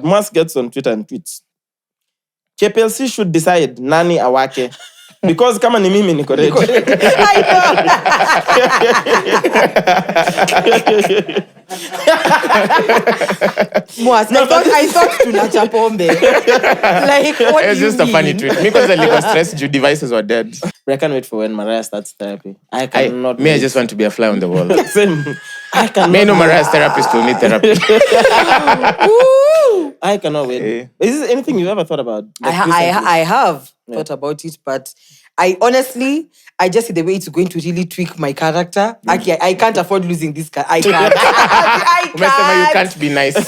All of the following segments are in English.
Mwass gets on Twitter and tweets. KPLC should decide nani awake. Because kama ni mimi niko ready. Mwass, I thought tunacha pombe. Like, what It's just a funny tweet. Because the liquor stress devices were dead. I can't wait for when Mariah starts therapy. I just want to be a fly on the wall. Same. I cannot. Me no Mariah's therapist will need therapy. I cannot wait. Is this anything you ever thought about? Like I have thought about it, but I honestly just see the way it's going to really tweak my character. I can't afford losing this character. I can't. You can't be nice. I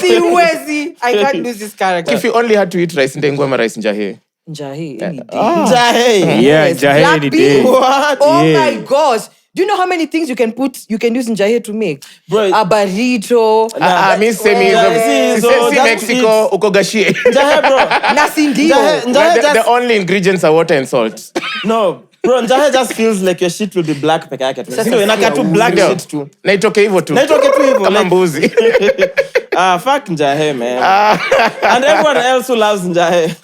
can't lose this character. If you only had to eat rice ndengwa rice njahe. Njahe any day. Njahe. Yeah, njahe any day. What? Oh my gosh. Do you know how many things you can use njahe to make? Bro, a burrito. Si Mexico, ukogashie. Njahe, bro. Nasi ndio. The only ingredients are water and salt. No. Bro, njahe just feels like your shit will be black peke yake tu. Sio inakaa tu black shit tu. Na itoke hivyo tu. Kama mbuzi. Fuck njahe, man. And everyone else who loves njahe.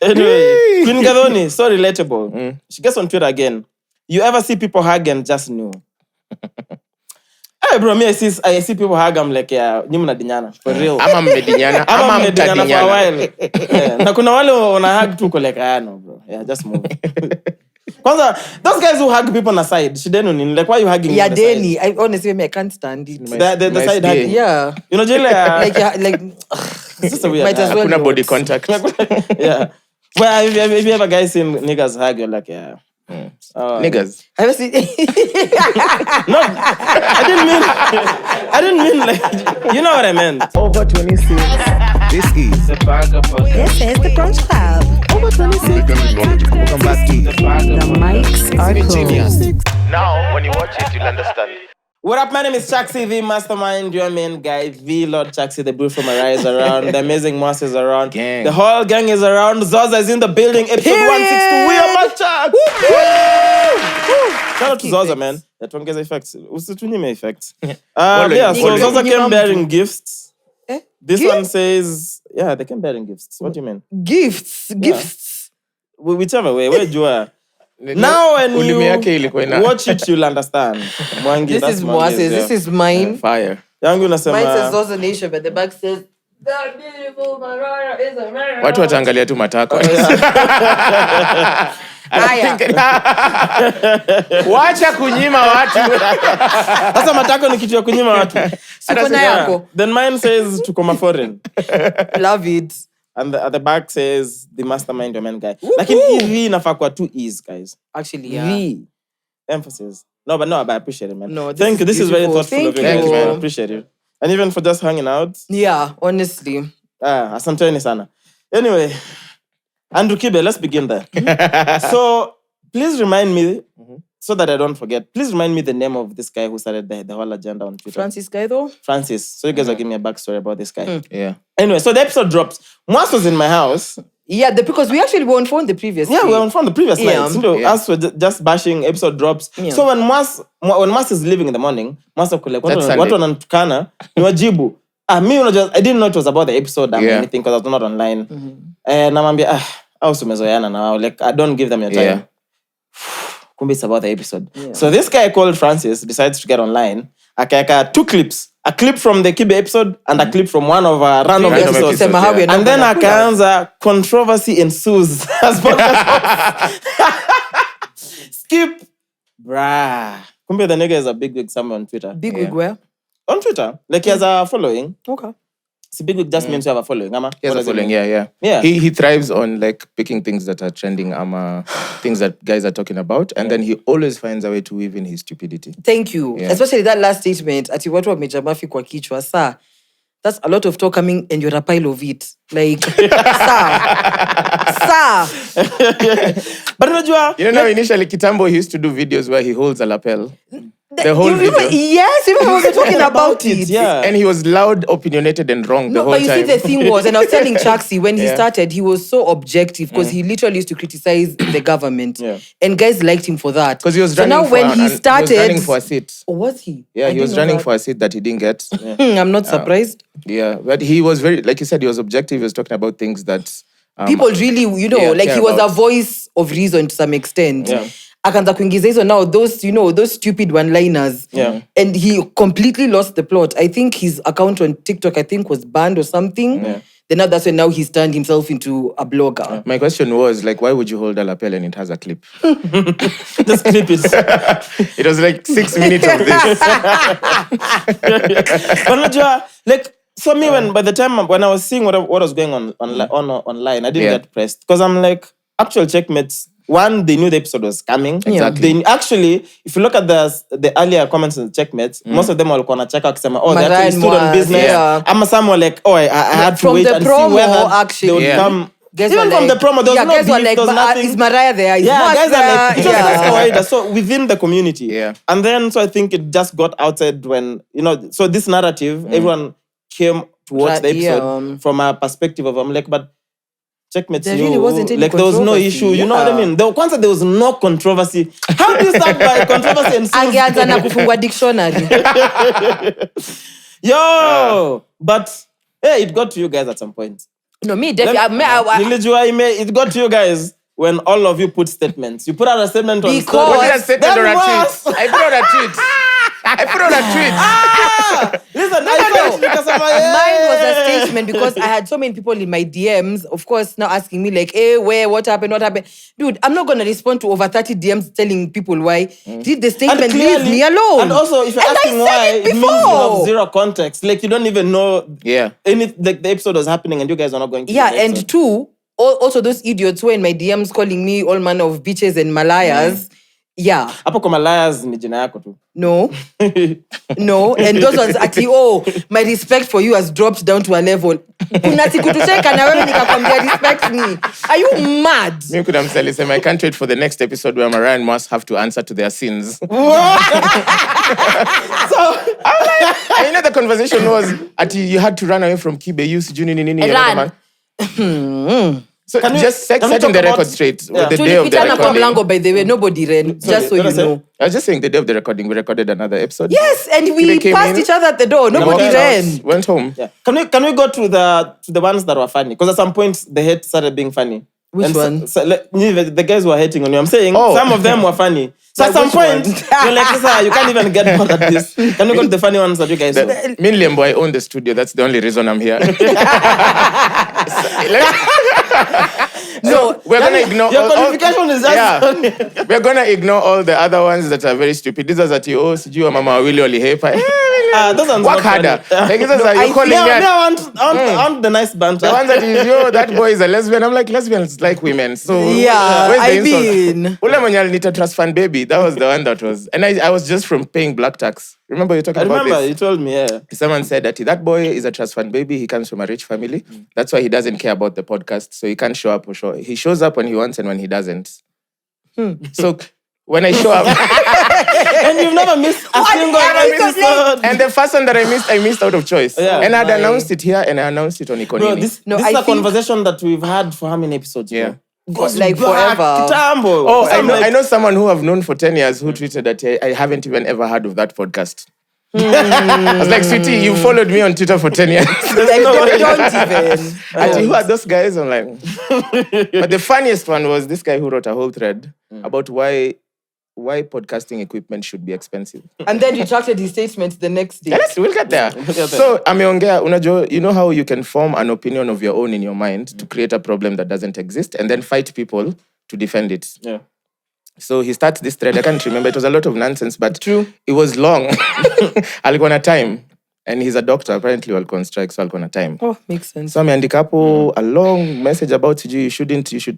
Anyway, Queen Gadhoni, so relatable. She gets on Twitter again. You ever see people hug and just knew? Hey bro, me I see people hug, I'm like, yeah, nyi mnadinyana for real. Ama mmedinyana, ama mtadinyana for a while. Yeah. Na kuna wale wana hug tu like, no bro. Yeah, just move. Kwanza, those guys who hug people on the side, shidenu like, why are you hugging me on the Denis, side? I honestly I can't stand it. The side hugging. Yeah. You know, like it's just a weird. Might as well hakuna body contact. Yeah. Well, if you ever guys seen niggas hug, you're like, yeah. Niggas. I was No, I didn't mean like, you know what I meant. Over 26. This is the Bagger Podcast. This is the Brunch Club. Over 26. Welcome back to The mics are cool. Now, when you watch it, you'll understand. What up, my name is Chaxy, the mastermind, your main guy, the Lord Chaxy, the beautiful Mariah is around, the amazing Mwass is around, gang. The whole gang is around, Zoza is in the building, episode 162, we are matcha! Shout out to Zoza, man. That one gets effects. Usitunyime effects. Yeah, so Zoza came bearing gifts. This one says, yeah, they came bearing gifts. What do you mean? Gifts. Whichever way, where you are. Now when you watch it, you'll understand. Mwangi, this is Mwass. This is mine. Fire. Mine says Zoza Nation, but the back says, that beautiful Mariah is a Mariah. Watu wataangalia tu matako. Wacha kunyima watu. Sasa matako ni kitu ya kunyima watu. Sikona yako. Then mine says tukoma foreign. Love it. And at the back says the mastermind, your man guy. Lakini hivi inafaa kwa 2 E's, guys. Actually, yeah. V. Emphasis. No, but I appreciate it, man. No, thank you. This is very thoughtful of you guys, you. man. I appreciate it. And even for just hanging out. Yeah, honestly. Asanteni sana. Anyway, Andrew Kibe, let's begin there. So, please remind me, so that I don't forget, please remind me the name of this guy who started the whole agenda on Twitter. Francis Kaido? Francis. So you guys will give me a backstory about this guy. Yeah. Anyway, so the episode drops. Mwass was in my house. Yeah, because we actually were on phone the previous we were on phone the previous night. You know, us were just bashing, episode drops. Yeah. So when Mwass is leaving in the morning, Mwass will like, what on Tukana? Niwajibu. I didn't know it was about the episode or anything because I was not online. And I'm like, I don't give them your time. Yeah. Kumbe it's about the episode. Yeah. So this guy called Francis decides to get online. Akaka 2 clips. A clip from the Kibe episode and a clip from one of our random episodes. And then akaanza controversy ensues. Skip. Bruh. Kumbe the nigga is a bigwig somewhere on Twitter. Bigwig where? On Twitter. Like he has a following. Okay. See, bigwig just means you have a following. He has a following, yeah. He thrives on like picking things that are trending, things that guys are talking about, and then he always finds a way to weave in his stupidity. Thank you. Yeah. Especially that last statement, ati watu wamejamafi kwa kichwa, sir. That's a lot of talk coming and you're a pile of it. Like, sir. But unajua, initially Kitambo he used to do videos where he holds a lapel. The whole video. Yes, remember we were talking about it. Yeah. And he was loud, opinionated, and wrong the whole but you time. see, the thing was, and I was telling Chaxy when he started, he was so objective because he literally used to criticize the government, and guys liked him for that. Because he was running for a seat. Oh, was he? Yeah, he was running for a seat that he didn't get. I'm not surprised. Yeah, but he was very, like you said, he was objective. He was talking about things that people really, he was a voice of reason to some extent. Yeah. Akaanza kuingiza hizo now those stupid one-liners. Yeah. And he completely lost the plot. I think his account on TikTok was banned or something. Yeah. Then now that's when now he's turned himself into a blogger. My question was why would you hold a lapel and it has a clip? Just clip it. It was 6 minutes of this. But so me by the time when I was seeing what was going on online, I didn't get pressed because I'm like, actual checkmates. One, they knew the episode was coming. Exactly. They actually, if you look at the earlier comments in the checkmates, most of them were going to check out. They actually stood on business. Yeah. Some were like, I had to wait and see whether they would come. Guys even from the promo, there was no beef, there was nothing. Is Mariah there? Guys are like, it was so within the community. Yeah. And then, so I think it just got outside when, so this narrative, everyone came to watch the episode from a perspective of, I'm like, but checkmates, there really wasn't any there was no issue. You know what I mean? There was no controversy. How do you start by controversy and angeanza na kufungua dictionary? But it got to you guys at some point. No, me definitely. It got to you guys when all of you put statements. You put out a statement on because I put out a statement or a tweet. I put out a tweet. Listen, mine was a statement because I had so many people in my DMs, of course, now asking me like, hey, what happened? Dude, I'm not going to respond to over 30 DMs telling people why. Did the statement leave me alone? And also, if you're asking why, it means you have zero context. Like, you don't even know the episode was happening and you guys are not going to and two, also those idiots who are in my DMs calling me all manner of bitches and malayas. Yeah. Hapo kwa malayas ni jina yako tu. No. No. And those ones my respect for you has dropped down to a level. Kuna siku tucheka na wewe nikakwambia respect me. Are you mad? Me could have said, I can't wait for the next episode where Mariah and Mwass have to answer to their sins. So, the conversation was, you had to run away from Kibe, you ran. So just setting the record straight. The day of the recording. By the way, nobody ran. Just so you know. I was just saying the day of the recording, we recorded another episode. Yes, and we passed each other at the door. Nobody ran. Went home. Yeah. Can we go to the ones that were funny? Because at some point the hate started being funny. Which one? The guys were hating on you. I'm saying some of them were funny. So at some point, you're like, you can't even get more than this. Can we go to the funny ones that you guys do? Me and Lembo, I own the studio. That's the only reason I'm here. No, we're gonna ignore. Your qualification is just we're gonna ignore all the other ones that are very stupid. These are that you Mama Willie Olihepa. Those ones work harder. Like these are you calling me. I want the nice banter. The ones that is that boy is a lesbian. I'm like lesbians like women. So I mean, Ule mwenye nita trust fan baby. That was the one that was, and I was just from paying black tax. Remember you talking about this? I remember you told me. Yeah. Someone said that boy is a trust fund baby. He comes from a rich family. That's why he doesn't care about the podcast. So he can't show up or show. He shows up when he wants and when he doesn't. So when I show up, and you've never missed a single episode. And the first one that I missed out of choice. Yeah, and I'd announced it here and I announced it on Economy. Bro, this is a conversation that we've had for how many episodes? Yeah. Goes like forever. Oh, I know someone who I've known for 10 years who tweeted that I haven't even ever heard of that podcast. I was like, sweetie, you followed me on Twitter for 10 years. Like, don't even. Who are those guys? I'm like, but the funniest one was this guy who wrote a whole thread about why podcasting equipment should be expensive. And then retracted his statement the next day. Yes, we'll get there. So, ameongea, unajua, you know how you can form an opinion of your own in your mind to create a problem that doesn't exist and then fight people to defend it. Yeah. So he starts this thread. I can't remember. It was a lot of nonsense, but true. It was long. Alikuwa na time. And he's a doctor. Apparently, alikuwa on strike, so alikuwa na time. Oh, makes sense. So ameandika hapo a long message about you should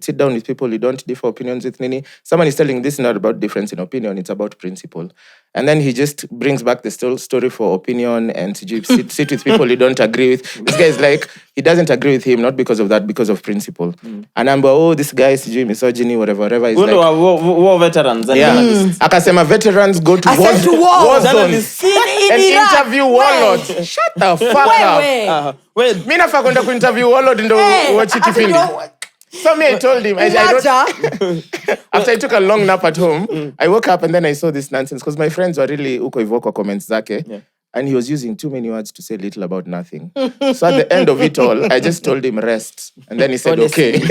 sit down with people you don't differ opinions with nini. Someone is telling this is not about difference in opinion, it's about principle. And then he just brings back the story for opinion and sit with people you don't agree with. This guy is like, he doesn't agree with him, not because of that, because of principle. And I'm oh, this guy is misogyny, whatever. Is like, war veterans. Akasema veterans go to war zones and interview warlords. Shut the fuck up. Wait. Mina fakonda ku interview warlord ndo wachi kipindi. So me, I told him, after I took a long nap at home, I woke up and then I saw this nonsense because my friends were really uko ivoko comments zake. Yeah. And he was using too many words to say little about nothing. So at the end of it all, I just told him rest. And then he said, okay.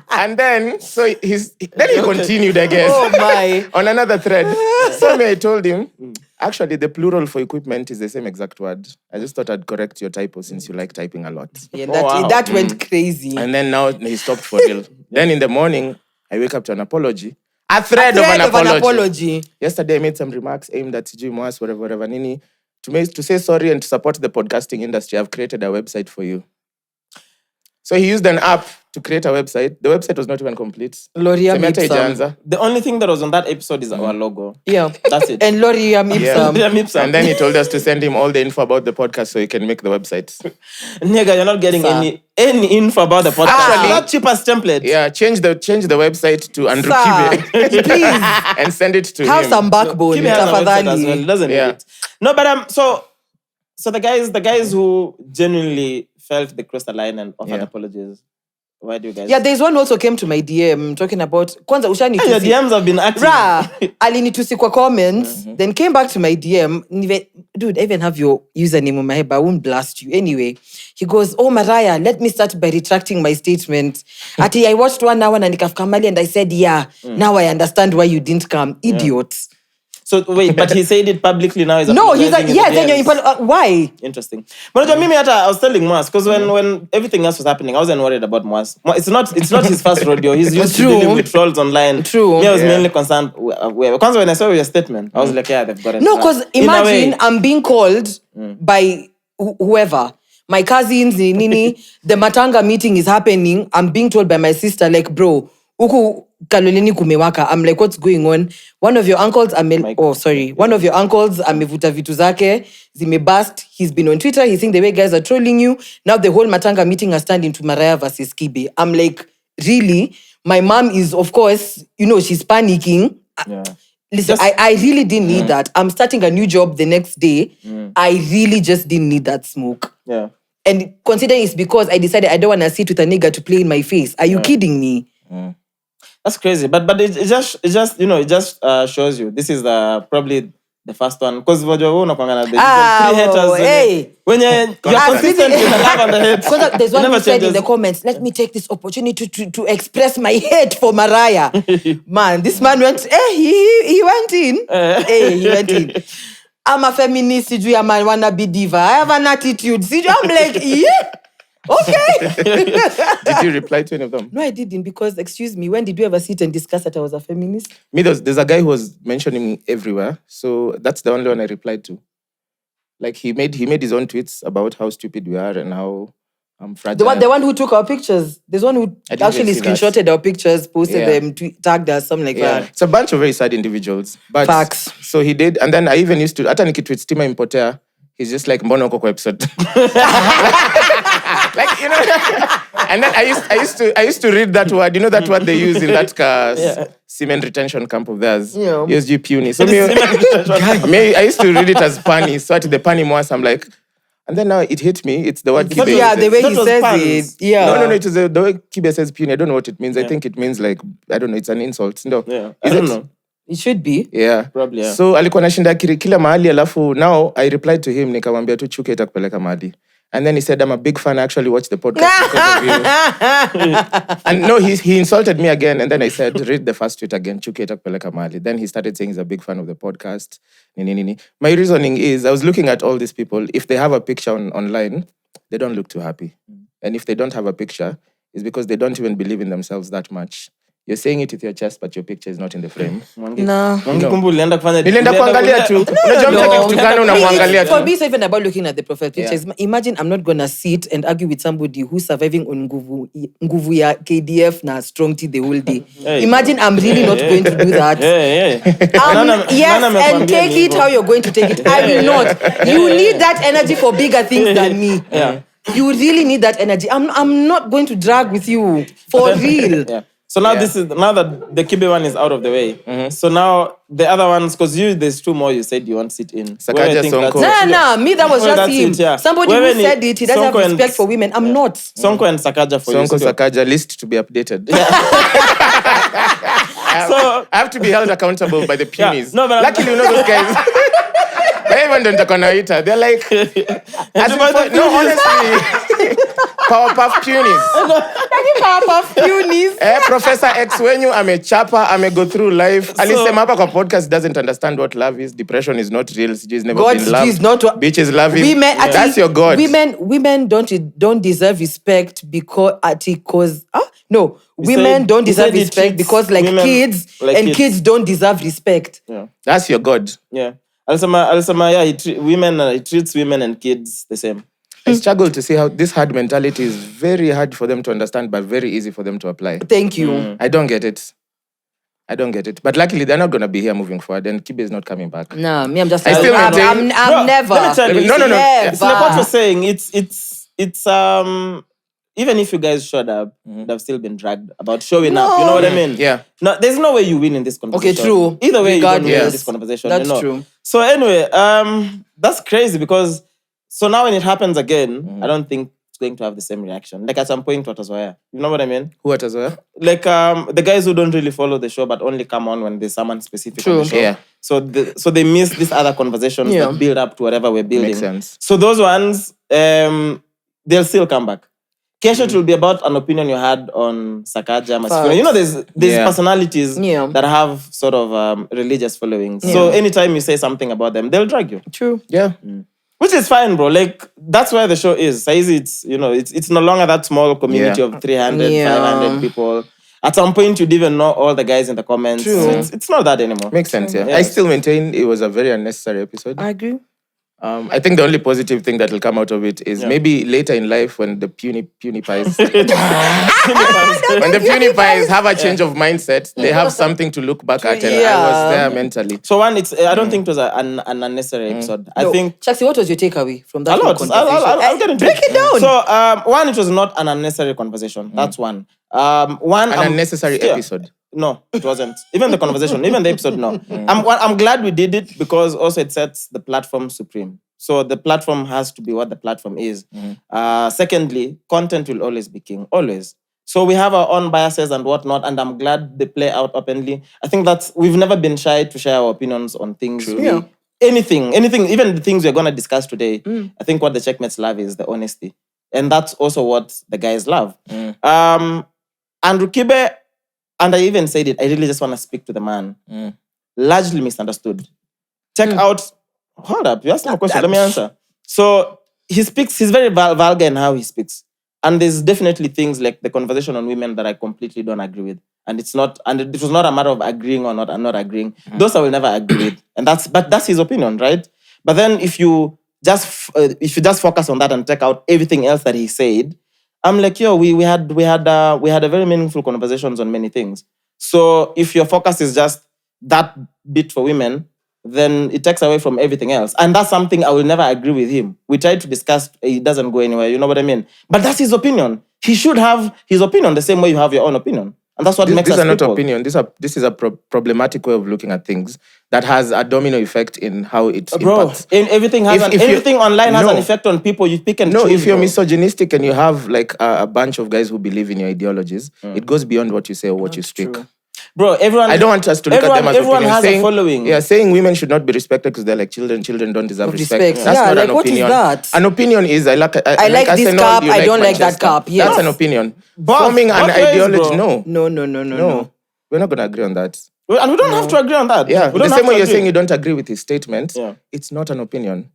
And then, then he continued, I guess. Oh my. On another thread. So me, I told him, actually, the plural for equipment is the same exact word. I just thought I'd correct your typo since you like typing a lot. Yeah, that went crazy. And then now he stopped for real. Then in the morning, I wake up to an apology. A thread of an apology. Yesterday, I made some remarks aimed at Mwass, whatever, Nini. To say sorry and to support the podcasting industry, I've created a website for you. So he used an app to create a website. The website was not even complete. The only thing that was on that episode is our logo. Yeah. That's it. And Loriam Ipsum. And then he told us to send him all the info about the podcast so he can make the website. Nigga, you're not getting any info about the podcast. Actually, not cheapest template. Yeah, change the website to Andrew Kibe. Please. And send it to him. Have some backbone. Kibe has a website as well. Doesn't it? No, but so the guys who genuinely felt they crossed the line and offered apologies. Why do you guys? Yeah, there's one also came to my DM talking about kwanza ushani your DMs have been active. Alinitusi kwa comments, then came back to my DM. Dude, I even have your username on my head, but I won't blast you. Anyway, he goes, "Oh, Mariah, let me start by retracting my statement. Ati, I watched 1 hour and nikafika mali and I said, yeah, now I understand why you didn't come. Idiots." So wait, but he said it publicly now. No, he's like, yeah, then you're why? Interesting. But I was telling Mwass, because when everything else was happening, I wasn't worried about Mwass. It's not his first rodeo. He's used to dealing with trolls online. True. Me, I was mainly concerned. Because when I saw your statement, I was like, yeah, they've got it. No, because imagine I'm being called by whoever. My cousins, Nini, the Matanga meeting is happening. I'm being told by my sister, like, bro, uku kaloleni kumewaka. I'm like, what's going on? One of your uncles, one of your uncles, amevuta vitu zake, zimebust. He's been on Twitter. He's saying the way guys are trolling you. Now the whole Matanga meeting has turned into Mariah versus Kibe. I'm like, really? My mom is, of course, she's panicking. Yeah. Listen, I really didn't need that. I'm starting a new job the next day. I really just didn't need that smoke. Yeah. And considering it's because I decided I don't want to sit with a nigga to play in my face. Are you kidding me? That's crazy, but it just shows you this is probably the first one because there's 3 haters. Hey, when you're consistent with the love and the hate. Because there's one who said in the comments, "Let me take this opportunity to express my hate for Mariah." Man, this man went. He went in. He went in. I'm a feminist. I'm a wannabe diva. I have an attitude. I'm like, yeah. Okay. Did you reply to any of them? No, I didn't because, excuse me, when did you ever sit and discuss that I was a feminist? Me, there's a guy who was mentioning me everywhere. So that's the only one I replied to. Like he made his own tweets about how stupid we are and how fragile. The one who took our pictures. There's one who actually screenshotted our pictures, posted them, tagged us, something like that. It's a bunch of very sad individuals. But facts. So he did, and then I even used to, hata nikitweet Stima Impotea, he's just like, mbona uko kwa episode? Like, and then I used to read that word. You know that word they use in that cement retention camp of theirs. Yeah. USG puny. So I used to read it as punny. So at the punny Mwass, I'm like, and then now it hit me. It's the word Kibe. Yeah, the way he says it. Yeah. No. It is the way Kibe says puny. I don't know what it means. I think it means like, I don't know. It's an insult. No. Yeah. I don't know. It should be. Yeah. Probably, yeah. So alikuwa nashinda kila mahali alafu now I replied to him nikamwambia tu CHEQUE itakupeleka mahali. And then he said, I'm a big fan. I actually watched the podcast because of you. And no, he insulted me again. And then I said, read the first tweet again. CHEQUE itakupeleka mahali. Then he started saying he's a big fan of the podcast. My reasoning is, I was looking at all these people. If they have a picture online, they don't look too happy. And if they don't have a picture, it's because they don't even believe in themselves that much. You're saying it with your chest, but your picture is not in the frame. No. Nilienda kuangalia tu. Unajua mtu akitukana unamwangalia tu. For me, it's even about looking at the profile pictures. Imagine I'm not gonna sit and argue with somebody who's surviving on nguvu ya KDF na strong tea the whole day. Imagine I'm really not going to do that. Yes, and take it how you're going to take it. I will not. You need that energy for bigger things than me. Yeah. You really need that energy. I'm not going to drag with you for real. Yeah. So now now that the Kibe one is out of the way. So now the other ones, because there's 2 more you said you want to sit in. Sakaja Sonko. No, me that was just him. Somebody who said it, he doesn't have respect for women. I'm not. Sonko and Sakaja for you. Sonko, Sakaja, list to be updated. So I have to be held accountable by the punis. No, but luckily, those guys. Even don't talk on Aita. They're like, honestly, Powerpuff Punis. Powerpuff Punis. Professor X, when you ame go through life. Alisema hapa kwa podcast doesn't understand what love is. Depression is not real. She's never been loved. Bitches love him. Women, that's your God. Women don't deserve respect because no. Women don't deserve respect because kids don't deserve respect. Yeah. That's your God. Yeah. Alisema, he treats women and kids the same. I struggle to see how this hard mentality is very hard for them to understand, but very easy for them to apply. Thank you. I don't get it. But luckily, they're not going to be here moving forward, and Kibe is not coming back. No, me, I'm just... I still maintain... I'm never... Let me tell you. No. It's like what you're saying. It's even if you guys showed up, they've still been dragged about showing up. You know what I mean? Yeah. No, there's no way you win in this conversation. Okay, true. Either way, you don't win in this conversation. That's true. So anyway, that's crazy because so now when it happens again, I don't think it's going to have the same reaction. Like at some point, what was where? You know what I mean? Who at Azoya? Like the guys who don't really follow the show but only come on when there's someone specific on the show. Yeah. So they miss these other conversations that build up to whatever we're building. Makes sense. So those ones, they'll still come back. Kesho it will be about an opinion you had on Sakaja, Masifuna. You know, there's personalities that have sort of religious followings. Yeah. So anytime you say something about them, they'll drag you. True. Yeah. Which is fine, bro. Like, that's where the show is. It's no longer that small community of 300, 500 people. At some point, you'd even know all the guys in the comments. True. It's not that anymore. Makes sense, yeah. I still maintain it was a very unnecessary episode. I agree. I think the only positive thing that will come out of it is maybe later in life when the puny pies when the puny pies have a change of mindset, they have something to look back at, and I was there mentally. So one, I don't think it was an unnecessary episode. I think Chaxy, what was your takeaway from that conversation? I'll get into break it down. So one, it was not an unnecessary conversation. That's one. An unnecessary episode. No, it wasn't. Even the conversation, even the episode, no. I'm glad we did it because also it sets the platform supreme. So the platform has to be what the platform is. Secondly, content will always be king, always. So we have our own biases and whatnot, and I'm glad they play out openly. I think that we've never been shy to share our opinions on things. Anything, even the things we're going to discuss today. I think what the checkmates love is the honesty. And that's also what the guys love. Andrew Kibe, and I even said it, I really just want to speak to the man. Largely misunderstood. Check out, hold up, you asked me a question, let me answer. So he's very vulgar in how he speaks. And there's definitely things like the conversation on women that I completely don't agree with. And it was not a matter of agreeing or not agreeing. Those I will never agree with. But that's his opinion, right? But then if you just focus on that and check out everything else that he said, I'm like, we had a very meaningful conversations on many things. So if your focus is just that bit for women, then it takes away from everything else. And that's something I will never agree with him. We tried to discuss, it doesn't go anywhere, you know what I mean? But that's his opinion. He should have his opinion the same way you have your own opinion. And that's what makes us people. These are not opinion. This is a problematic way of looking at things that has a domino effect in how it impacts. Everything online has an effect on people. You pick and choose. No, if you're misogynistic and you have like a bunch of guys who believe in your ideologies, it goes beyond what you say or what you speak. True. Bro, everyone... I don't want us to look at them as everyone has a following. Yeah, saying women should not be respected because they're like children. Children don't deserve respect. That's not an opinion. What is that? An opinion is, I like this cup, I don't like that cup. Yes. That's an opinion. Forming an ideology, no. No. We're not going to agree on that. And we don't have to agree on that. Yeah, the same way you're saying you don't agree with his statement, it's not an opinion.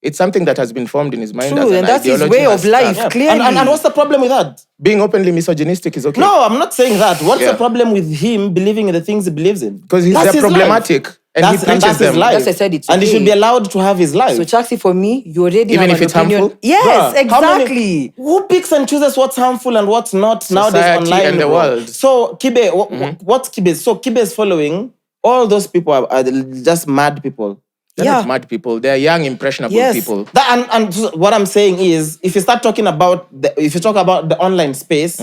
It's something that has been formed in his mind. True, as an and that's his ideology way of life, Yeah. clearly. And what's the problem with that? Being openly misogynistic is okay. No, I'm not saying that. What's Yeah. the problem with him believing in the things he believes in? Because That's they're his problematic. life. And he That's preaches his them. life. That's why I said it's And he okay. should be allowed to have his life. So, Chaxy, for me, you already Even have if an it's opinion. harmful? Yes, Bruh, how many- exactly. who picks and chooses what's harmful and what's not nowadays Society online? and the bro? world. So Kibe, what's Kibe? So Kibe is following all those people are just mad people. They're Yeah. not mad people. They're young, impressionable Yes. people. And what I'm saying is, if you start talking about if you talk about the online space,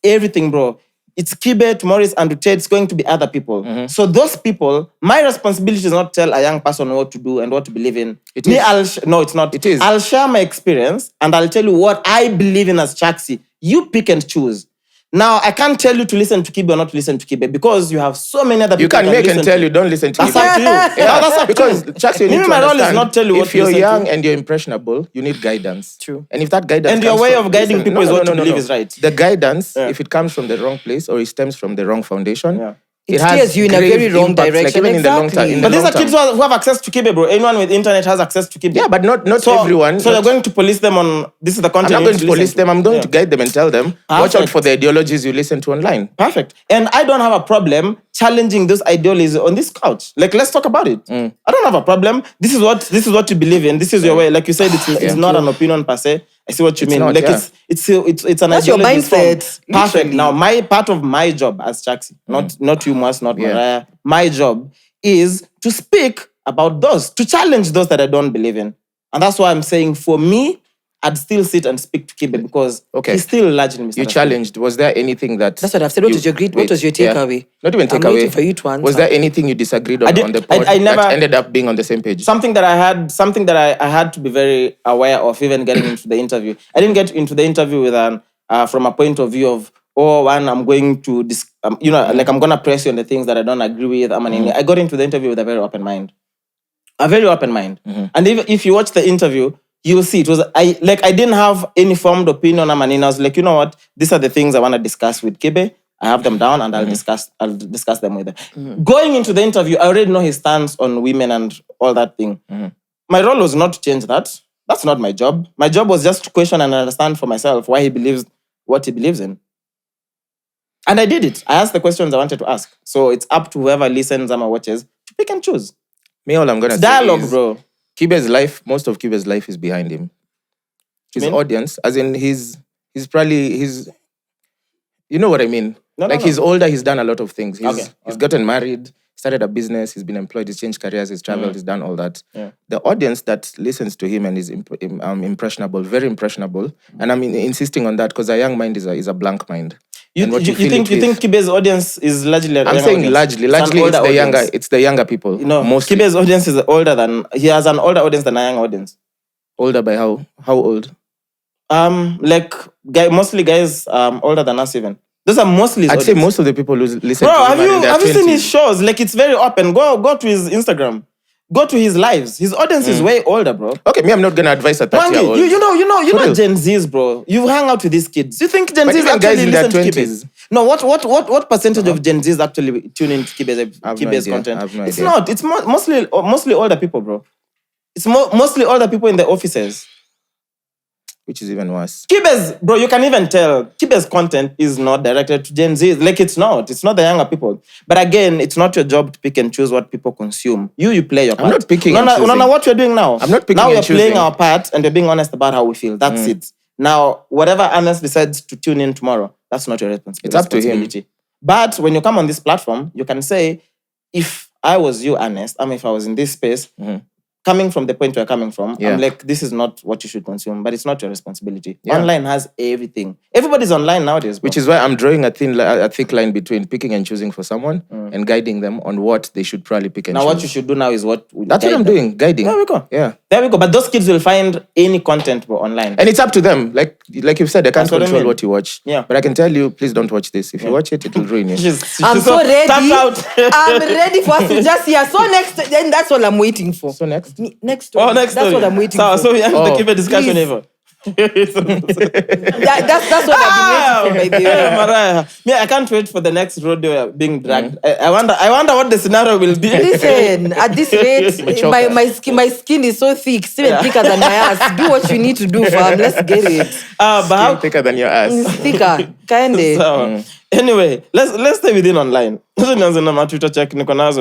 everything, bro, it's Kibe, tomorrow is Andrew Tate, it's going to be other people. So those people, my responsibility is not tell a young person what to do and what to believe in. It Me, is. no, it's not. It is. I'll share my experience and I'll tell you what I believe in as Chaxy. You pick and choose. Now, I can't tell you to listen to Kibe or not to listen to Kibe because you have so many other people. You can you make listen and tell to. you, don't listen to That's me. up to you. Yeah, That's up because to you. Chaxy, you need Me, to my role is understand, not tell you what if to you're listen young to. and you're impressionable, you need guidance. True. And if that guidance And your comes way from- of guiding people is what you believe is right. The guidance, Yeah. if it comes from the wrong place or it stems from the wrong foundation, Yeah. It has steers you in a grave very wrong impacts, like direction. even in the long term. Exactly. in the But these long are kids term. who have access to Kibe, bro. Anyone with internet has access to Kibe. Yeah, but not So, everyone. So not- you're going to police them on this is the I'm content. not you going need to listen police them. I'm going Yeah. to guide them and tell them, watch out Perfect. for the ideologies you listen to online. Perfect. And I don't have a problem challenging those ideologies on this couch. Like, let's talk about it. I don't have a problem. This is what you believe in. This is your way. Like you said, it's not an opinion per se. I see what you It's mean. not, Like yeah. it's an That's your ideology form. mindset, Perfect. literally. Now, my part of my job as Chaxy, not you, Mwass, not Yeah. Mariah. My job is to speak about those, to challenge those that I don't believe in. And that's why I'm saying, for me, I'd still sit and speak to Kibe because Okay. he's still largely You misunderstood. challenged. Was there anything that... That's what I've said. What was your takeaway? Not even I'm takeaway. waiting for you to answer. Was there anything you disagreed on, I did- on the pod I never- that ended up being on the same page? Something that I had to be very aware of, even getting into the interview. I didn't get into the interview with from a point of view of, I'm going to like I'm gonna press you on the things that I don't agree with. I got into the interview with a very open mind, And if you watch the interview, you'll see it was I didn't have any formed opinion. I was like, you know what? These are the things I want to discuss with Kibe. I have them down and I'll discuss them with him. Going into the interview, I already know his stance on women and all that thing. My role was not to change that. That's not my job. My job was just to question and understand for myself why he believes what he believes in. And I did it. I asked the questions I wanted to ask. So it's up to whoever listens and watches to pick and choose. Me, all I'm going to It's say dialogue, is bro. Kibe's life, most of Kibe's life is behind him. His mean? audience, as in he's probably, you know what I mean? No, he's older, he's done a lot of things. He's Okay. gotten married, started a business, he's been employed, he's changed careers, he's traveled, he's done all that. Yeah. The audience that listens to him and is impressionable, very impressionable, and I'm insisting on that because a young mind is a blank mind. You And what think fill it with- Kibe's audience is largely? I'm saying largely it's the younger people. No, mostly. Kibe's audience is he has an older audience than a young audience. Older by how old? Mostly guys older than us even. Those are mostly his I'd say audience. most of the people who listen Bro, to him have are in you their seen 20s. his shows? Like, it's very open. Go to his Instagram. Go to his lives. His audience is way older, bro. Okay, me, I'm not gonna advise a 30-year-old. Wangi, you know real. Gen Zs, bro. You hang out with these kids. You think Gen But Zs even guys actually in their listen to 20s. Kibe? No, what percentage of Gen Zs actually tune into Kibe's I have no idea. content? I have no It's idea. not. It's mostly older people, bro. It's mostly older people in the offices. Which is even worse. Bro, you can even tell Kibe's content is not directed to Gen Z. Like, it's not the younger people. But again, it's not your job to pick and choose what people consume. You play your part. I'm not picking and choosing. No, what you're doing now. I'm not picking now and we're playing choosing. our part and we're being honest about how we feel. That's it. Now, whatever Ernest decides to tune in tomorrow, that's not your responsibility. It's up to him. But when you come on this platform, you can say, if I was you, Ernest, if I was in this space, coming from the point where you're coming from, Yeah. I'm like, this is not what you should consume, but it's not your responsibility. Yeah. Online has everything. Everybody's online nowadays, bro. Which is why I'm drawing a thick line between picking and choosing for someone and guiding them on what they should probably pick and now choose. what you should do now is what... That's what I'm doing, guiding. There we go. Yeah. There we go. But those kids will find any content, bro, online. And it's up to them. Like you've said, I can't That's what I control mean. what you watch. Yeah. But I can tell you, please don't watch this. If you watch it, it'll ruin you. I'm so ready. Tap out. I'm ready for us to just hear. So next, then that's what I'm waiting for. So next. Next Oh, story. next That's story. what I'm waiting for. So we have to keep a discussion Please. ever. That's what I've been waiting for, by the way. Mariah. I can't wait for the next rodeo being dragged. I wonder what the scenario will be. Listen, at this rate, my skin is so thick, still thicker than my ass. Do what you need to do, fam. Let's get it. But how thicker than your ass. It's thicker, kinda. So, anyway, let's stay within online. Twitter check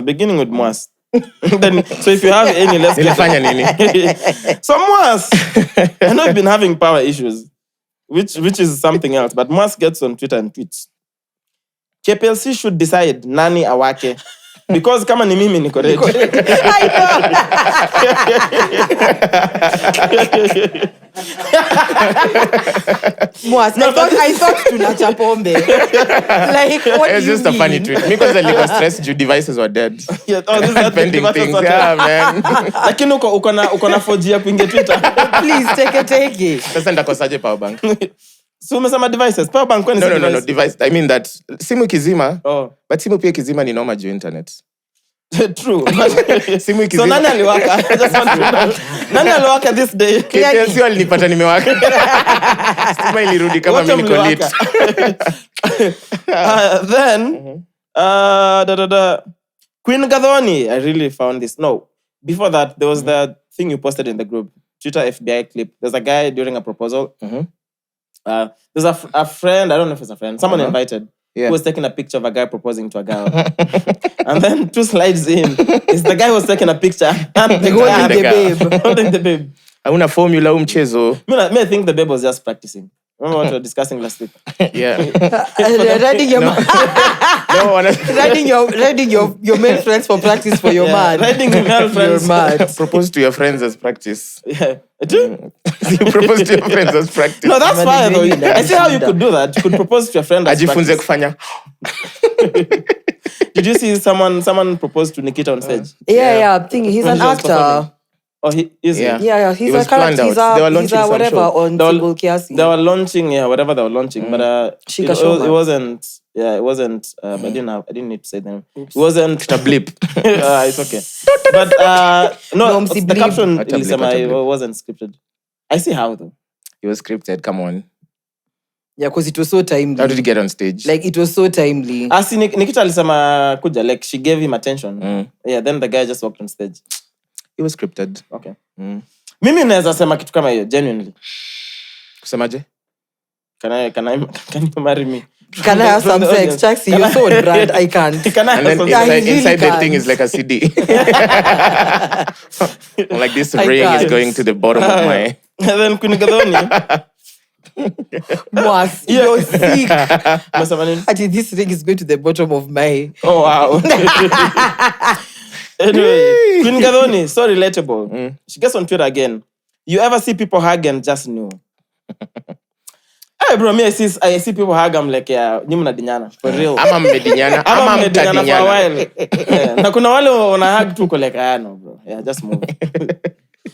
beginning with Mwass. Then, so if you have any, let's get it. So Mwass, I know you've been having power issues, which is something else. But Mwass gets on Twitter and tweets, KPLC should decide nani awake. Because kama ni mimi niko ready. Mwass, I thought tunacha pombe. Like, what It's just a funny tweet. Because the legal stress, your devices were dead. Yeah, this is pending things. Yeah, man. Lakini uko na 4G ya kuingia Twitter. Please take it. Sasa ndakosaje power bank? So umesema devices. Power bank kwani no, device. I mean that simu kizima. Oh. But simu pia kizima ni normal juu internet. True. Simu ikizima. So nani aliwaka? I just want to know. Nani aliwaka this day? KPLC walinipata nimewaka. Stima ilirudi kama mimi niko lit. Then Queen Gadhoni, I really found this. No, before that there was that thing you posted in the group, Twitter FBI clip. There's a guy during a proposal. There's a friend, I don't know if it's a friend, someone invited. Who was taking a picture of a guy proposing to a girl. And then 2 slides in, is the guy who was taking a picture holding the babe. Hauna formula mchezo. I think the babe was just practicing. Remember what we were discussing last week? Yeah. Riding your male friends for practice for your man. Riding your male friends. You're mad. Propose to your friends as practice. Yeah. You propose to your friends as practice. No, that's fine though. I see how you could do that. You could propose to your friend as Ajifunze practice. kufanya. Did you see someone propose to Nikita on stage? Yeah. I'm thinking he's an actor. Oh, he is. Yeah. He's was a character. planned out. They were He's launching a some whatever show. on Single Kiasi. They were launching, whatever they were launching, but it wasn't. Yeah, it wasn't. I didn't need to say the name. It wasn't a blip. It's okay. But no, the caption wasn't scripted. I see how though. It was scripted. Come on. Yeah, because it was so timely. How did you get on stage? Like, it was so timely. See, Nikita alisema kuja, like she gave him attention. Yeah, then the guy just walked on stage. It was scripted. Okay. Mimi naweza sema kitu kama hiyo, genuinely. Kusemaje? Can you marry me? Can I have some sex? Chaxy, you're so brand. I can't. Can I have some sex? really Inside the can't. thing is like a CD. Like this ring is going to the bottom of my... And then Queen Gadhoni. Mwass, you're sick. Actually, Actually, this ring is going to the bottom of my... Oh, wow. Anyway, Queen Gadhoni, so relatable. She gets on Twitter again. You ever see people hug and just know? Hey, bro, I see people hug, I'm like, yeah, nyi mnadinyana. For real. Ama mmedinyana. Ama mmedinyana for a while. Yeah. Na kuna wale wana hug tu like, no, bro. Yeah, just move.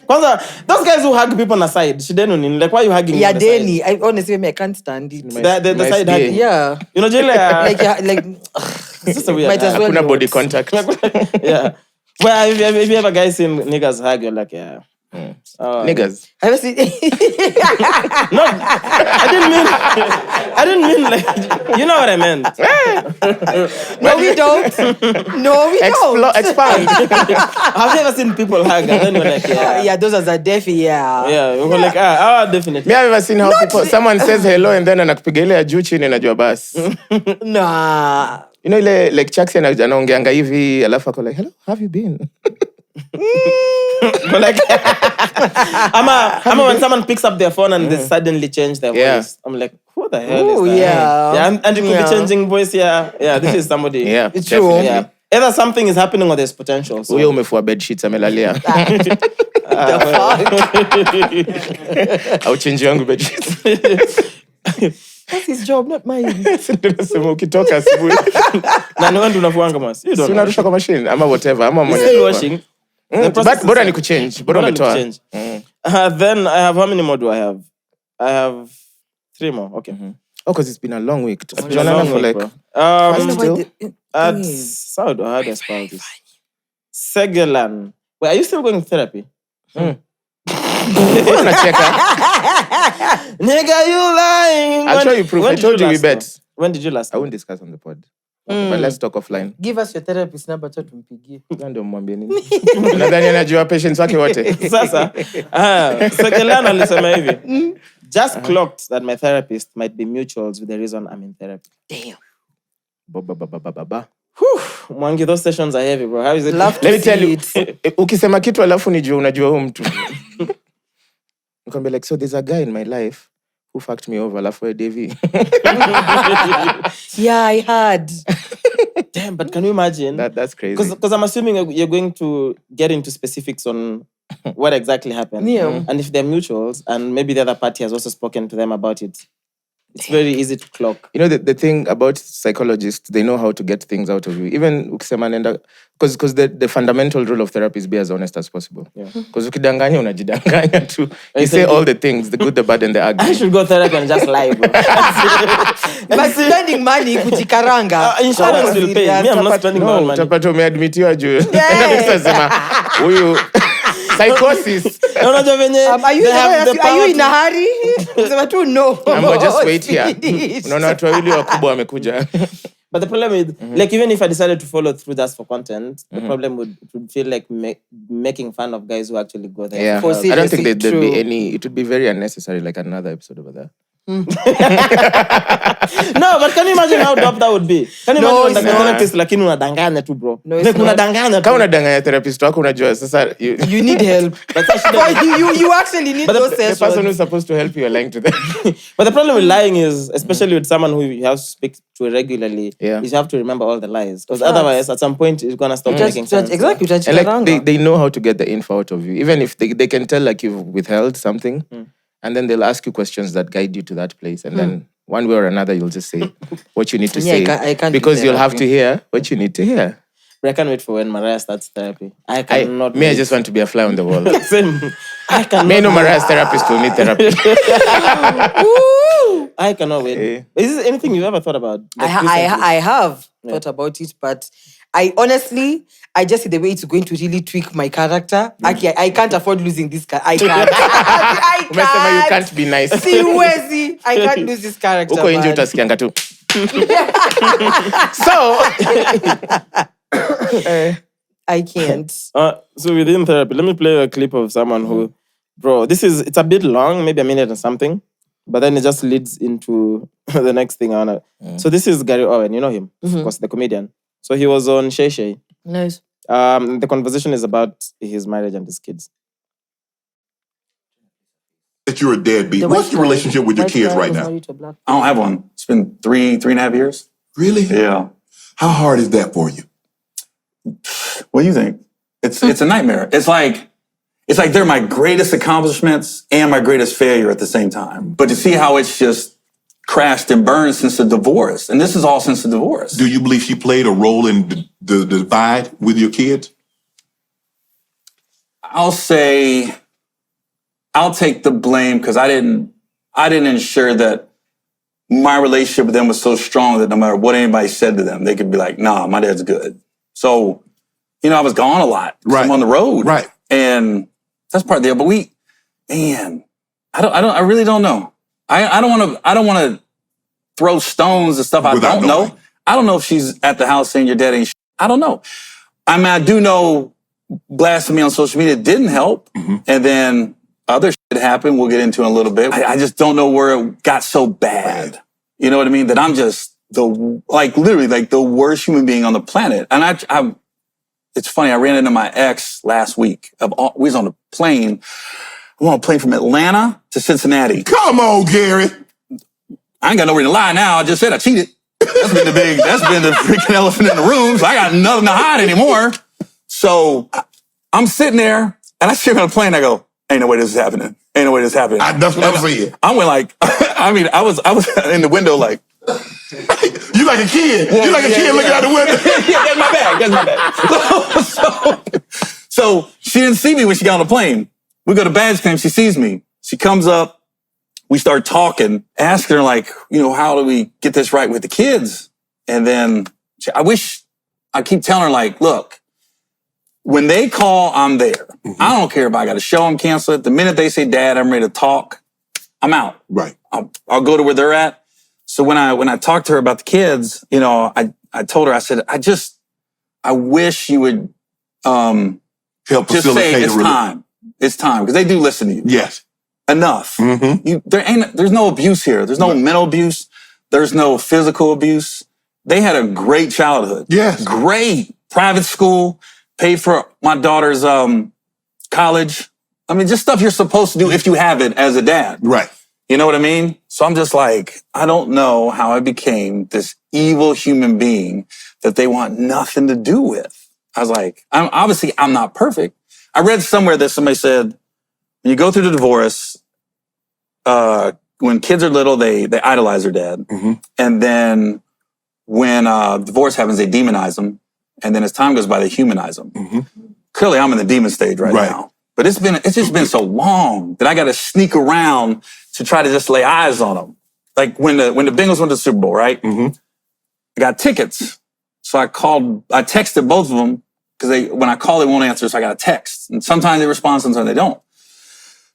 Kwanza, those guys who hug people on the side, shidenu nini? Like, why are you hugging me on the Denis. side? Honestly, I can't stand it. The nice side day. hugging. Yeah. You know, Jile, Like, it's just a weird might as well Hakuna not. body contact. Yeah. Well, if you ever guys seen niggas hug, you're like, yeah. Niggas. Have you seen... No, I didn't mean like, you know what I meant. No, we don't. No, we don't. Expand. Have you ever seen people hug? And then you're like, yeah. Yeah, those are the deaf, yeah. Yeah, we're like, definitely. Me, I've ever seen how someone says hello and then anakupiga ile ya juu chini najua basi. Nah. You know ile like Chaxy anaongeanga hivi alafu ako like, hello, how have you been? But like, when someone picks up their phone and they suddenly change their voice, I'm like, who the hell is that? Yeah. And you could be changing voice. Yeah, this is somebody. Yeah, It's true. Yeah. Either something is happening or there's potential. So. Huyo umefua bed sheets amelalia. The fuck? Au change yangu bed sheets. That's his job, not mine. Nasema ukitoka asubuhi. Na ni wewe ndio unafuanga mas. You don't. Unarusha kwa machine ama whatever ama You're still washing. But bora ni kuchange. Bora umetoa. Then I have, how many more do I have? I have 3 more. Okay. Oh, because it's been a long week. It's been a long week, bro. Still? How do I spell this? Segelan. Wait, are you still going to therapy? Nigga, you lying. I'll show you proof. I told you we bet. When did you last? I won't discuss on the pod. But let's talk offline. Give us your therapist number to tumpigie. Ndio mwambie nini? Nadhani anajua patients wake wote. Sasa. So Kelana alisema hivi. Just clocked that my therapist might be mutuals with the reason I'm in therapy. Damn. Mwangi, those sessions are heavy, bro. How is it? Let me tell you. Ukisema kitu alafu unajua huyu mtu. Nikamwambia like, so there's a guy in my life who fucked me over, alafu Davy. Yeah, I heard. Damn, but can you imagine? That's crazy. Because I'm assuming you're going to get into specifics on what exactly happened. Yeah. And if they're mutuals, and maybe the other party has also spoken to them about it, it's very easy to clock. You know, the thing about psychologists, they know how to get things out of you. Even ukisema nenda, because the fundamental rule of therapy is be as honest as possible. Because ukidanganya unajidanganya too. You say all the things, the good, the bad, and the ugly. I should go therapy and just lie, bro. But spending money kujikaranga. Insurance will pay. Me, I'm not spending my money. Utapata umeadmitiwa juu. Sasa huyu psychosis. Are you in a hurry? No. I'm just wait here. Unaona watu wawili wakubwa wamekuja. But the problem is, like, even if I decided to follow through just for content, the problem would feel like making fun of guys who actually go there. Yeah. I don't think there'd be any. It would be very unnecessary, like another episode over there. No, but can you imagine how dope that would be? Can you imagine the therapist lakini unadanganya tu, bro? No, it's unadanganya tu. Kama unadanganya therapist wako unajua sasa you need help. But you actually need those sessions. The person who's supposed to help you are lying to them. But the problem with lying is, especially with someone who you have to speak to regularly, is you have to remember all the lies. Because otherwise, at some point, it's going to stop making sense. Exactly. And like, they know how to get the info out of you. Even if they can tell like you've withheld something, and then they'll ask you questions that guide you to that place. And then one way or another, you'll just say what you need to say. I can't because you'll have to hear what you need to hear. But I can't wait for when Mariah starts therapy. I cannot I just want to be a fly on the wall. Same. I cannot. May no Mariah's therapist will need therapy. I cannot wait. Is this anything you've ever thought about? Like, I have thought about it, but I honestly, I just see the way it's going to really tweak my character. I can't afford losing this character. I can't. You can't be nice. Siwezi. I can't lose this character. Uko nje utasikianga tu. So I can't. So within therapy, let me play a clip of someone who, bro, it's a bit long, maybe a minute or something, but then it just leads into the next thing I wanna. So this is Gary Owen, you know him, of course, the comedian. So he was on Shay. Nice. The conversation is about his marriage and his kids. That you're a deadbeat. What's your relationship with your kids right now? I don't have one. It's been 3.5 years. Really? Yeah. How hard is that for you? What do you think? It's a nightmare. It's like they're my greatest accomplishments and my greatest failure at the same time. But to see how it's just crashed and burned since the divorce. And this is all since the divorce. Do you believe she played a role in the divide with your kids? I'll say I'll take the blame because I didn't ensure that my relationship with them was so strong that no matter what anybody said to them, they could be like, nah, my dad's good. So, I was gone a lot. Right. I'm on the road. Right. And that's part of the deal. But I really don't know. I don't want to throw stones and stuff. I don't know. I don't know if she's at the house saying your dad ain't I don't know. I mean, I do know blasting me on social media didn't help. And then other shit happened. We'll get into in a little bit. I just don't know where it got so bad. Right. You know what I mean? That I'm just literally the worst human being on the planet. And it's funny. I ran into my ex last week. We was on a plane. I'm on a plane from Atlanta to Cincinnati. Come on, Gary. I ain't got no reason to lie now. I just said I cheated. That's been the freaking elephant in the room. So I got nothing to hide anymore. So I'm sitting there and I sit on a plane. I go, ain't no way this is happening. Ain't no way this is happening. That's what I'm saying. I went I was in the window like. You like a kid. You like a kid looking out the window. Yeah, that's my bag. So she didn't see me when she got on the plane. We go to badge claim. She sees me. She comes up. We start talking, asking her how do we get this right with the kids? And then I keep telling her look, when they call, I'm there. I don't care if I got to show them, cancel it. The minute they say, Dad, I'm ready to talk, I'm out. Right. I'll go to where they're at. So when I talked to her about the kids, you know, I told her, I said, I wish you would help just say it's time. It's time. Because they do listen to you. Yes. Enough. Mm-hmm. There's no abuse here. There's no mental abuse. There's no physical abuse. They had a great childhood. Yes. Great. Private school. Paid for my daughter's college. I mean, just stuff you're supposed to do if you have it as a dad. Right. You know what I mean? So I'm just like, I don't know how I became this evil human being that they want nothing to do with. I was like, I'm not perfect. I read somewhere that somebody said, when you go through the divorce, when kids are little, they idolize their dad. Mm-hmm. And then when divorce happens, they demonize them. And then as time goes by, they humanize them. Mm-hmm. Clearly, I'm in the demon stage right now. But it's just been so long that I got to sneak around to try to just lay eyes on them. Like when the Bengals went to the Super Bowl, right? Mm-hmm. I got tickets. So I texted both of them because when I call, they won't answer. So I got a text. And sometimes they respond, sometimes they don't.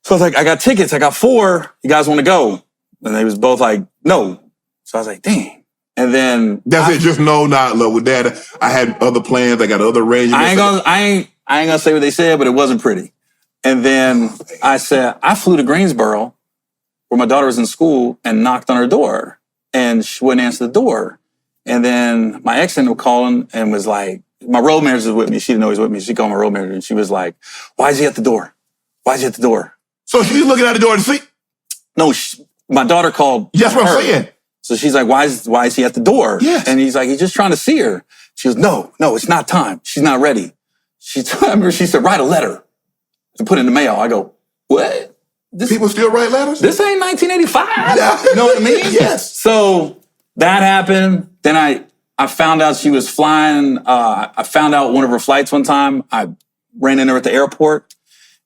So I was like, I got tickets. I got 4. You guys want to go? And they was both like, no. So I was like, dang. And then that's it. Just no, not love with Dad. I had other plans. I got other arrangements. I ain't gonna say what they said, but it wasn't pretty. And then I said, I flew to Greensboro where my daughter was in school and knocked on her door and she wouldn't answer the door. And then my ex ended up calling and was like, my road manager was with me. She didn't know he was with me. She called my road manager and she was like, why is he at the door? Why is he at the door? So she's looking at the door to see? No, my daughter called. That's what I'm saying. So she's like, why is he at the door? Yes. And he's like, he's just trying to see her. She goes, no, it's not time. She's not ready. She said, write a letter and put it in the mail. I go, what? People still write letters? This ain't 1985. Yeah. You know what I mean? Yes. So that happened. Then I found out she was flying. I found out one of her flights one time. I ran into her at the airport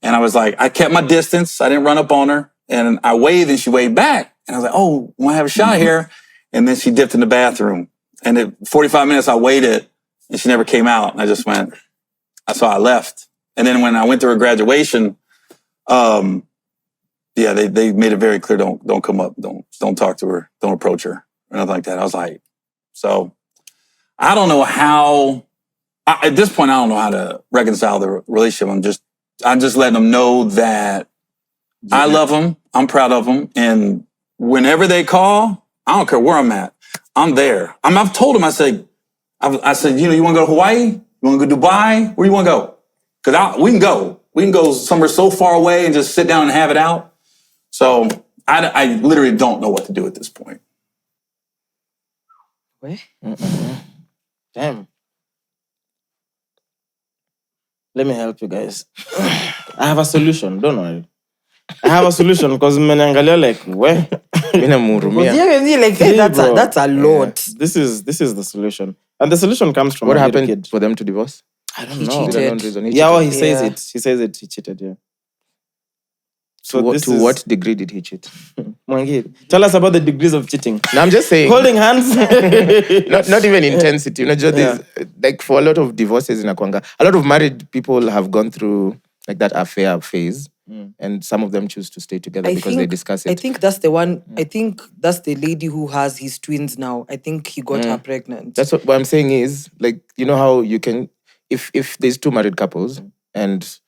and I was like, I kept my distance. I didn't run up on her. And I waved and she waved back. And I was like, oh, want to have a shot here? And then she dipped in the bathroom. And at 45 minutes, I waited and she never came out. And I just went, so I left. And then when I went to her graduation, they made it very clear, don't come up, don't talk to her, don't approach her, or nothing like that. I was like, so I don't know how, at this point, I don't know how to reconcile the relationship. I'm just letting them know that I love them, I'm proud of them, and whenever they call, I don't care where I'm at, I'm there. I've told them, I said, you want to go to Hawaii? You want to go to Dubai? Where you want to go? Because we can go. We can go somewhere so far away and just sit down and have it out. So I literally don't know what to do at this point. Wait. Damn. Let me help you guys. I have a solution. Don't worry. I have a solution because mmenangalia like where? Like hey, that's a lot. Yeah. This is the solution, and the solution comes from what happened for them to divorce. I don't know. Cheated. He says it. He says it. He cheated. Yeah. So to what degree did he cheat? Mwangi, tell us about the degrees of cheating. No, I'm just saying. Holding hands. not even intensity. You know, just like for a lot of divorces in Akwanga, a lot of married people have gone through like that affair phase. And some of them choose to stay together because they discuss it. I think that's the one. I think that's the lady who has his twins now. I think he got her pregnant. That's what I'm saying is, like, you know how you can, if there's 2 married couples and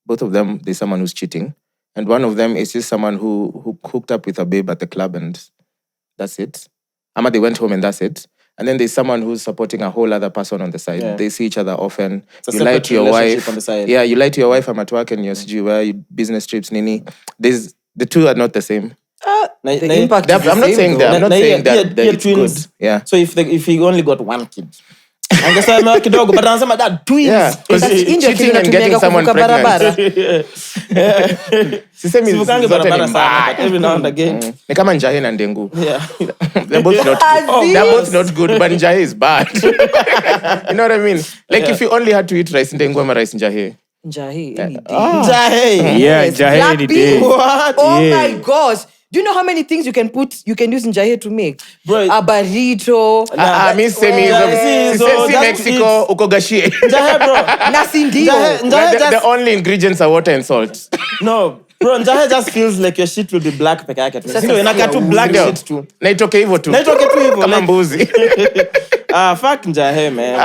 both of them, there's someone who's cheating, and one of them is just someone who hooked up with a babe at the club and that's it. Ama they went home and that's it. And then there's someone who's supporting a whole other person on the side. Yeah. They see each other often. You lie to your wife. On the side. Yeah, you lie to your wife. I'm at work and you're where you business trips, nini. The two are not the same. The impact is the I'm not same, saying that. I'm not saying that it's twins. Good. Yeah. So if he only got 1 kid, and that's why I'm a kidogo, but answer that twins. Yeah, because cheating and getting someone pregnant. Sisemi is every now and again. Ni kama Njahe na Ndengu. Yeah. They're both not good. They're both not good, but Njahe is bad. You know what I mean? Like if you only had to eat rice Ndengu or rice Njahe. Njahe any day. Njahe. Yeah, Njahe any day. What? Oh my gosh. Do you know how many things you can use njahe to make? Bro, a burrito. Mexico, ukogashie. Njahe, bro. Nasi ndio. The only ingredients are water and salt. No. Bro, njahe just feels like your shit will be black peke yake. Ndio inaka tu black shit tu. Na itoke hivyo tu. Kama mbuzi. Fuck njahe, man.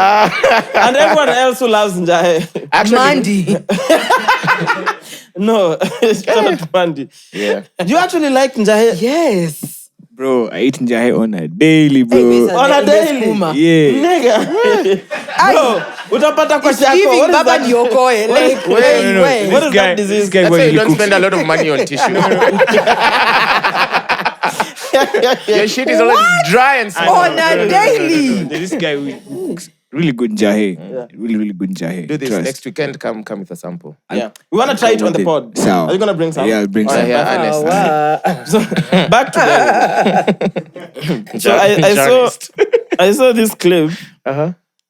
And everyone else who loves njahe. Mandi. No, it's not Mandi. Yeah. Do you actually like njahe? Yes. Bro, I eat njahe on a daily, bro. On a daily? Yeah. Nigga. Bro, utapata kwa shako. Giving baba niokoe. Like, wait. What is that disease? That's why you don't spend a lot of money on tissue. Your shit is already dry and small. On a daily. This guy cooks really good njahe. Really good njahe. Do this next weekend. Come with a sample. Yeah. We want to try it on the pod. So, are you going to bring some? Yeah, I'll bring some. Ernest. So, back to the... So I saw this clip.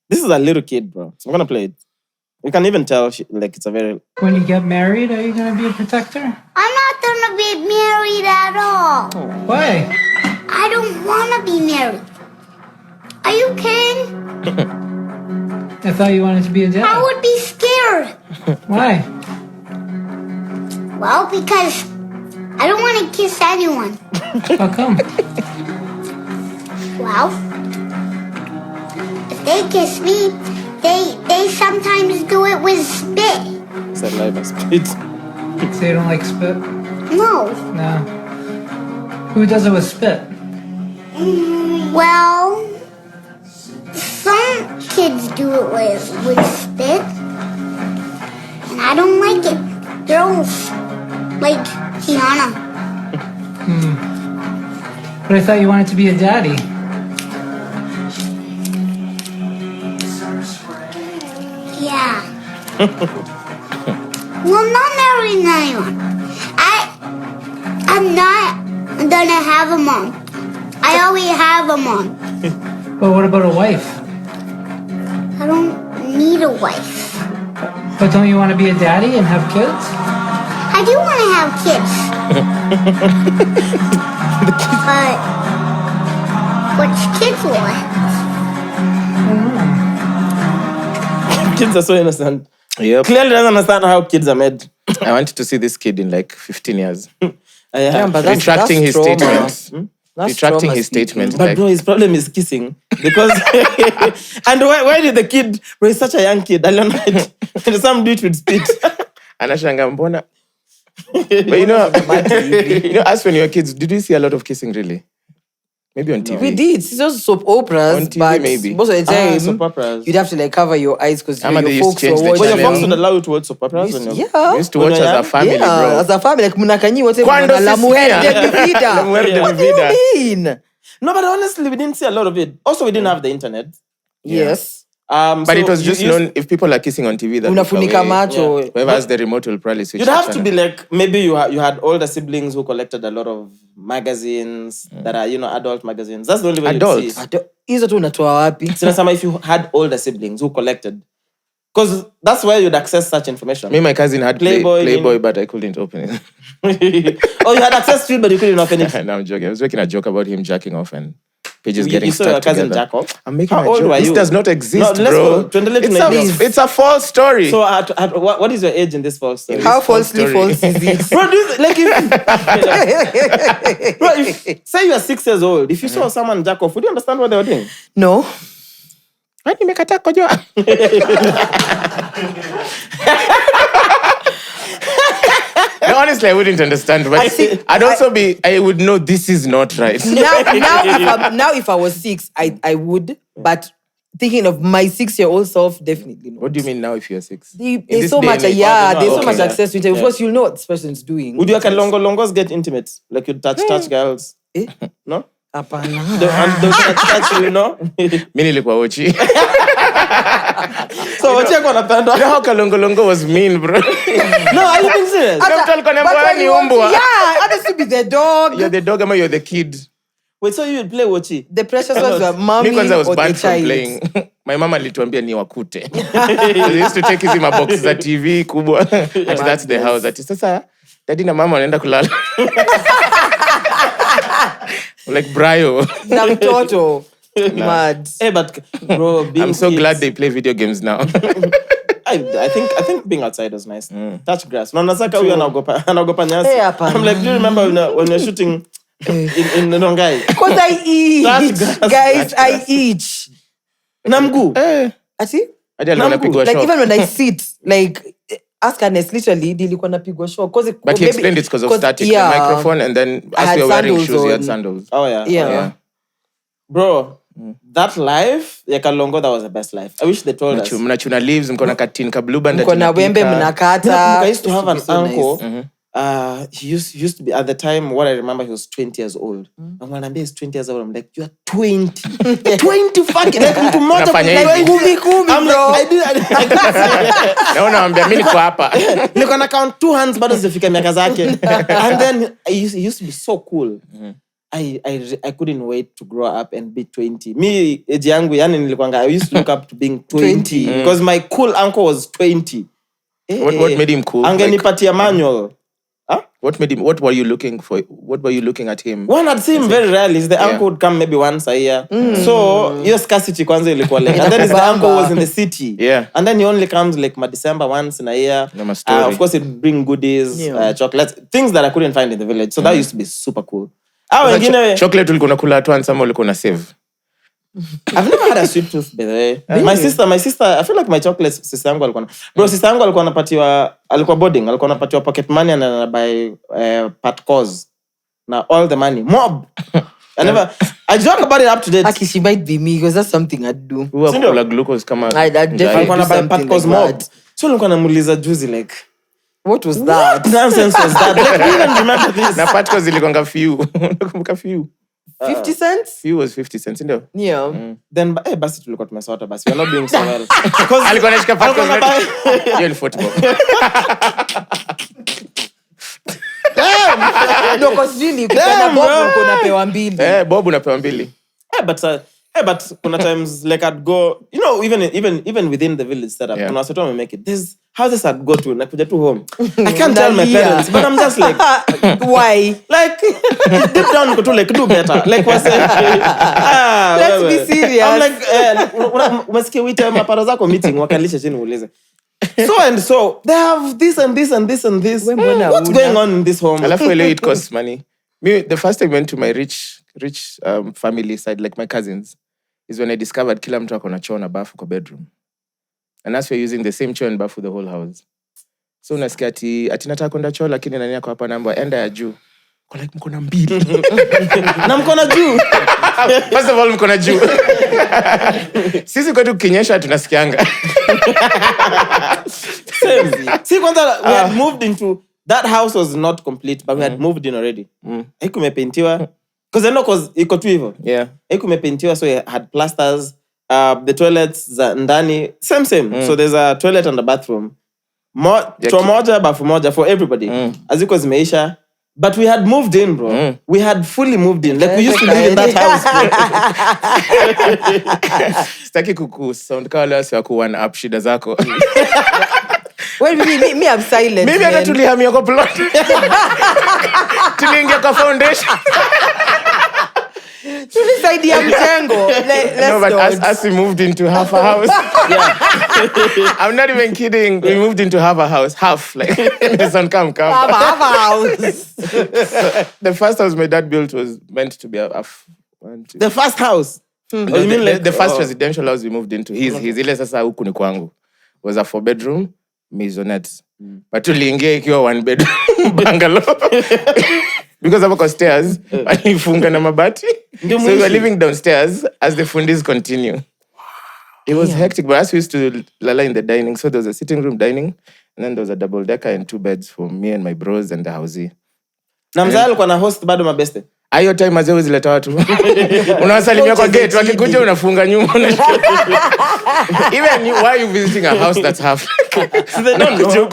This is a little kid, bro. So I'm going to play it. You can even tell it's a very... When you get married, are you going to be a protector? I'm not going to be married at all. Why? I don't want to be married. Are you kidding? I thought you wanted to be a dad. I would be scared. Why? Well, because I don't want to kiss anyone. How come? Well, if they kiss me, they sometimes do it with spit. Is that live as spit? So you don't like spit? No. No. Who does it with spit? Well, some kids do it with spit. And I don't like it. Girls like Tiana. But I thought you wanted to be a daddy. Yeah. Well, not marrying anyone. I'm not gonna have a mom. I already have a mom. But what about a wife? I don't need a wife. But don't you want to be a daddy and have kids? I do want to have kids. But which kids want? Kids are so innocent. Yep. Clearly doesn't understand how kids are made. I wanted to see this kid in like 15 years. Yeah, but Retracting his trauma. statements. That's Retracting trauma his statements. But bro, his problem is kissing. Because and why did the kid, bro, he's such a young kid. I don't know it. Some dude would spit. Anashanga mbona. But you know, as when you were kids, did you see a lot of kissing really? Maybe on TV. We did. It's just soap operas. On TV, but maybe. most of the time, Soap operas. you'd have to cover your eyes because They your used to folks change were the But your channel. folks would allow you to watch soap operas? watching. We Yeah. used to watch as a family, bro. As a family, like Munakanyi, whatever. Quando La se mujer smia. de mi vida. La mujer de mi What do you vida. mean? No, but honestly, we didn't see a lot of it. Also, we didn't have the internet. Yes. But so it was just you- known if people are kissing on TV, that Unafunika macho. whoever has the remote will probably switch. You'd the have to channel. be like, maybe you had older siblings who collected a lot of magazines that are, adult magazines. That's the only way Adults? you'd see. Hizo tu unatoa wapi? Sinasema if you had older siblings who collected. Because that's where you'd access such information. Me, my cousin had Playboy, Playboy, but I couldn't open it. Oh, you had access to it, but you couldn't open it. No, I'm joking. I was making a joke about him jacking off and pages You getting saw your stuck cousin together. jack off? I'm making How a old joke. were This you? does not exist, No, let's bro. go. It's a false story. So, what is your age in this false story? How falsely false is it? Bro, if say you are 6 years old, if you saw someone jack off, would you understand what they were doing? No. No, honestly, I wouldn't understand. But I would know this is not right. Now, if I was 6, I would. But thinking of my 6-year-old self, definitely not. What do you mean now if you're 6? There's so much, there's so much access to it. Of course, you'll know what this person's doing. Would you like longos get intimate? Like you touch girls? Eh? No? Apana. They'll touch you, Mimi nilikuwa uchi. So what you gonna find out? You know how Kalongolongo was mean, bro? No, are you being serious? Mtu alikuwa anamwambia ni umbwa. Yeah, others to be the dog. You're the dog, ama you're the kid. Wait, so you would play Wochi? The precious ones were mommy Me kwanza was or the banned from child. playing. My mama alituambia ni wakute. They used to take hizi maboxes za TV kubwa. That's the house. Ati sasa daddy na mama wanaenda kulala. Like Brio. Na mtoto. Mad. Hey, but bro, I'm so glad they play video games now. I think being outside was nice. Touch grass. No, nasaka huyu anaogopa nyasi. I'm like, do you remember when you're shooting in Rongai? Because I eat. Guys, I eat. Na mguu. Ati? Like even when I sit, like ask Ernest, literally, nilikuwa napigwa shock. But he explained it's because of static, the microphone, and then as you're wearing shoes, you had sandals. Oh, yeah. Bro, that life, ya Kalongo, that was the best life. I wish they told us. Mnachuna leaves, mkona katin kabluba, mkona wembe mnakata. I used to have an uncle. He used to be, at the time, what I remember, he was 20 years old. And when he's 20 years old, I'm like, you are 20. 20 fucking, like, mtu moja, like, kumi, I'm bro. like, No, naambia, mimi niko hapa. Niko na count 2 hands, bado zifika miaka zake. And then, he used to be so cool. I couldn't wait to grow up and be 20. Me, age yangu, yani nilikuwanga, I used to look up to being 20. Because my cool uncle was 20. What made him cool? Angenipatia manual. Huh? What were you looking for? What were you looking at him? One had seen him very rarely. The uncle would come maybe once a year. So, your scarcity kwanza ilikuwa like. And then his uncle was in the city. Yeah. And then he only comes like December once in a year. Of course, he'd bring goodies, chocolates, things that I couldn't find in the village. So that used to be super cool. Chocolate ulikuwa unakula tu and some ulikuwa una save. I've never had a sweet tooth, by the way. My sister, I feel like my chocolates, sister yangu alikuwa. Bro, sister yangu alikuwa anapatiwa, alikuwa boarding, alikuwa anapatiwa pocket money and buy patcos. Na all the money. Mob! I joke about it up to date. Actually, she might be me because that's something I'd do. Huwa kula glucose kama. I'd definitely do something like mob. So nilikuwa namuuliza juzi like, what was that? What nonsense was that? Like, we even remember this. Na patcos zilikuwa few. Nakumbuka few. 50 cents? Few was 50 cents, ndio? Yeah. Then, basi tulikuwa tumesota basi. We're not doing so well. Alikuwa anashika patcos. Hiyo ni football. No, because really, kuna bob unapewa mbili. Bob unapewa mbili. But kuna times like I'd go, you know, even within the village setup, kuna watu wame make it. There's houses I'd go to, nakuja tu home. I can't tell my parents, but I'm just like, why? Like, deep down, to like do better. Like, what's let's be serious. I'm like, umesikia wita maparo zako meeting, wakalisha chini uulize. So, they have this and this and this and this. What's going on in this home? Alafu ile it costs money. Me, the first time I went to my rich family side, like my cousins, is when I discovered kila mtu ako na choo na bafu kwa bedroom. And as we're using the same choo and bafu the whole house. So unasikia ati nataka kwenda choo lakini nani yako hapa namba enda ya juu. Kwa like mko na mbili. Na mko na juu. First of all mko na juu. Sisi kwetu kinyesha tunasikianga. See, kwanza we had moved into, that house was not complete, but we had moved in already. Haikumepaintiwa. Because iko tu hivyo. Yeah. Haikumepaintiwa, so it had plasters. The toilets za ndani, same. So there's a toilet and a bathroom. Choo moja, bafu moja for everybody. Aziko zimeisha. But we had moved in, bro. We had fully moved in. Like we used to live in that house. Sitaki sound kama wale wasi wako one up shida zako. Well, me I'm silent. Maybe hata tulihamia kwa plot. Tuliingia kwa foundation. Tulisaidia mjengo. No, but as we moved into half a house. I'm not even kidding. We moved into half a house. Half. Like, the sun come. Half a house. The first house my dad built was meant to be a half. The first house? No, the first residential house we moved into. His ile sasa huku ni kwangu. Was a 4-bedroom maisonette. But tuliingia ikiwa 1-bedroom bungalow. Because of the stairs, alifunga na mabati. So we were living downstairs as the fundis continue. It was hectic, but as we used to lala in the dining, so there was a sitting room dining, and then there was a double decker and 2 beds for me and my bros and the housey. Na mzee alikuwa na host bado mabeste. Ayo time azeo zileta watu. Unawasalimia kwa gate, wakikuja unafunga nyuma. Even why are you visiting a house that's half? They don't know.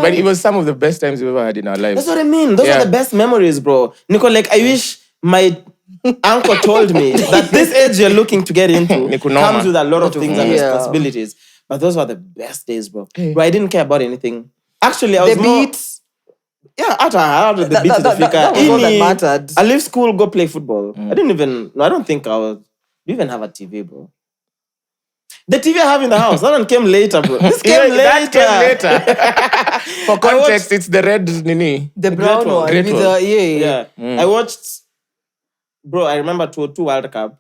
But it was some of the best times we ever had in our lives. That's what I mean. Those are the best memories, bro. Nico, like, I wish my uncle told me that this age you're looking to get into comes with a lot of things and responsibilities. But those were the best days, bro. Bro, I didn't care about anything. Actually, I was the beats. Yeah, out of the beach. That was all that mattered. I leave school, go play football. I don't think I was... We even have a TV, bro. The TV I have in the house, that one came later, bro. This came later. For context, it's the red nini. The brown one. Great one. Yeah. I watched... Bro, I remember 2002 World Cup.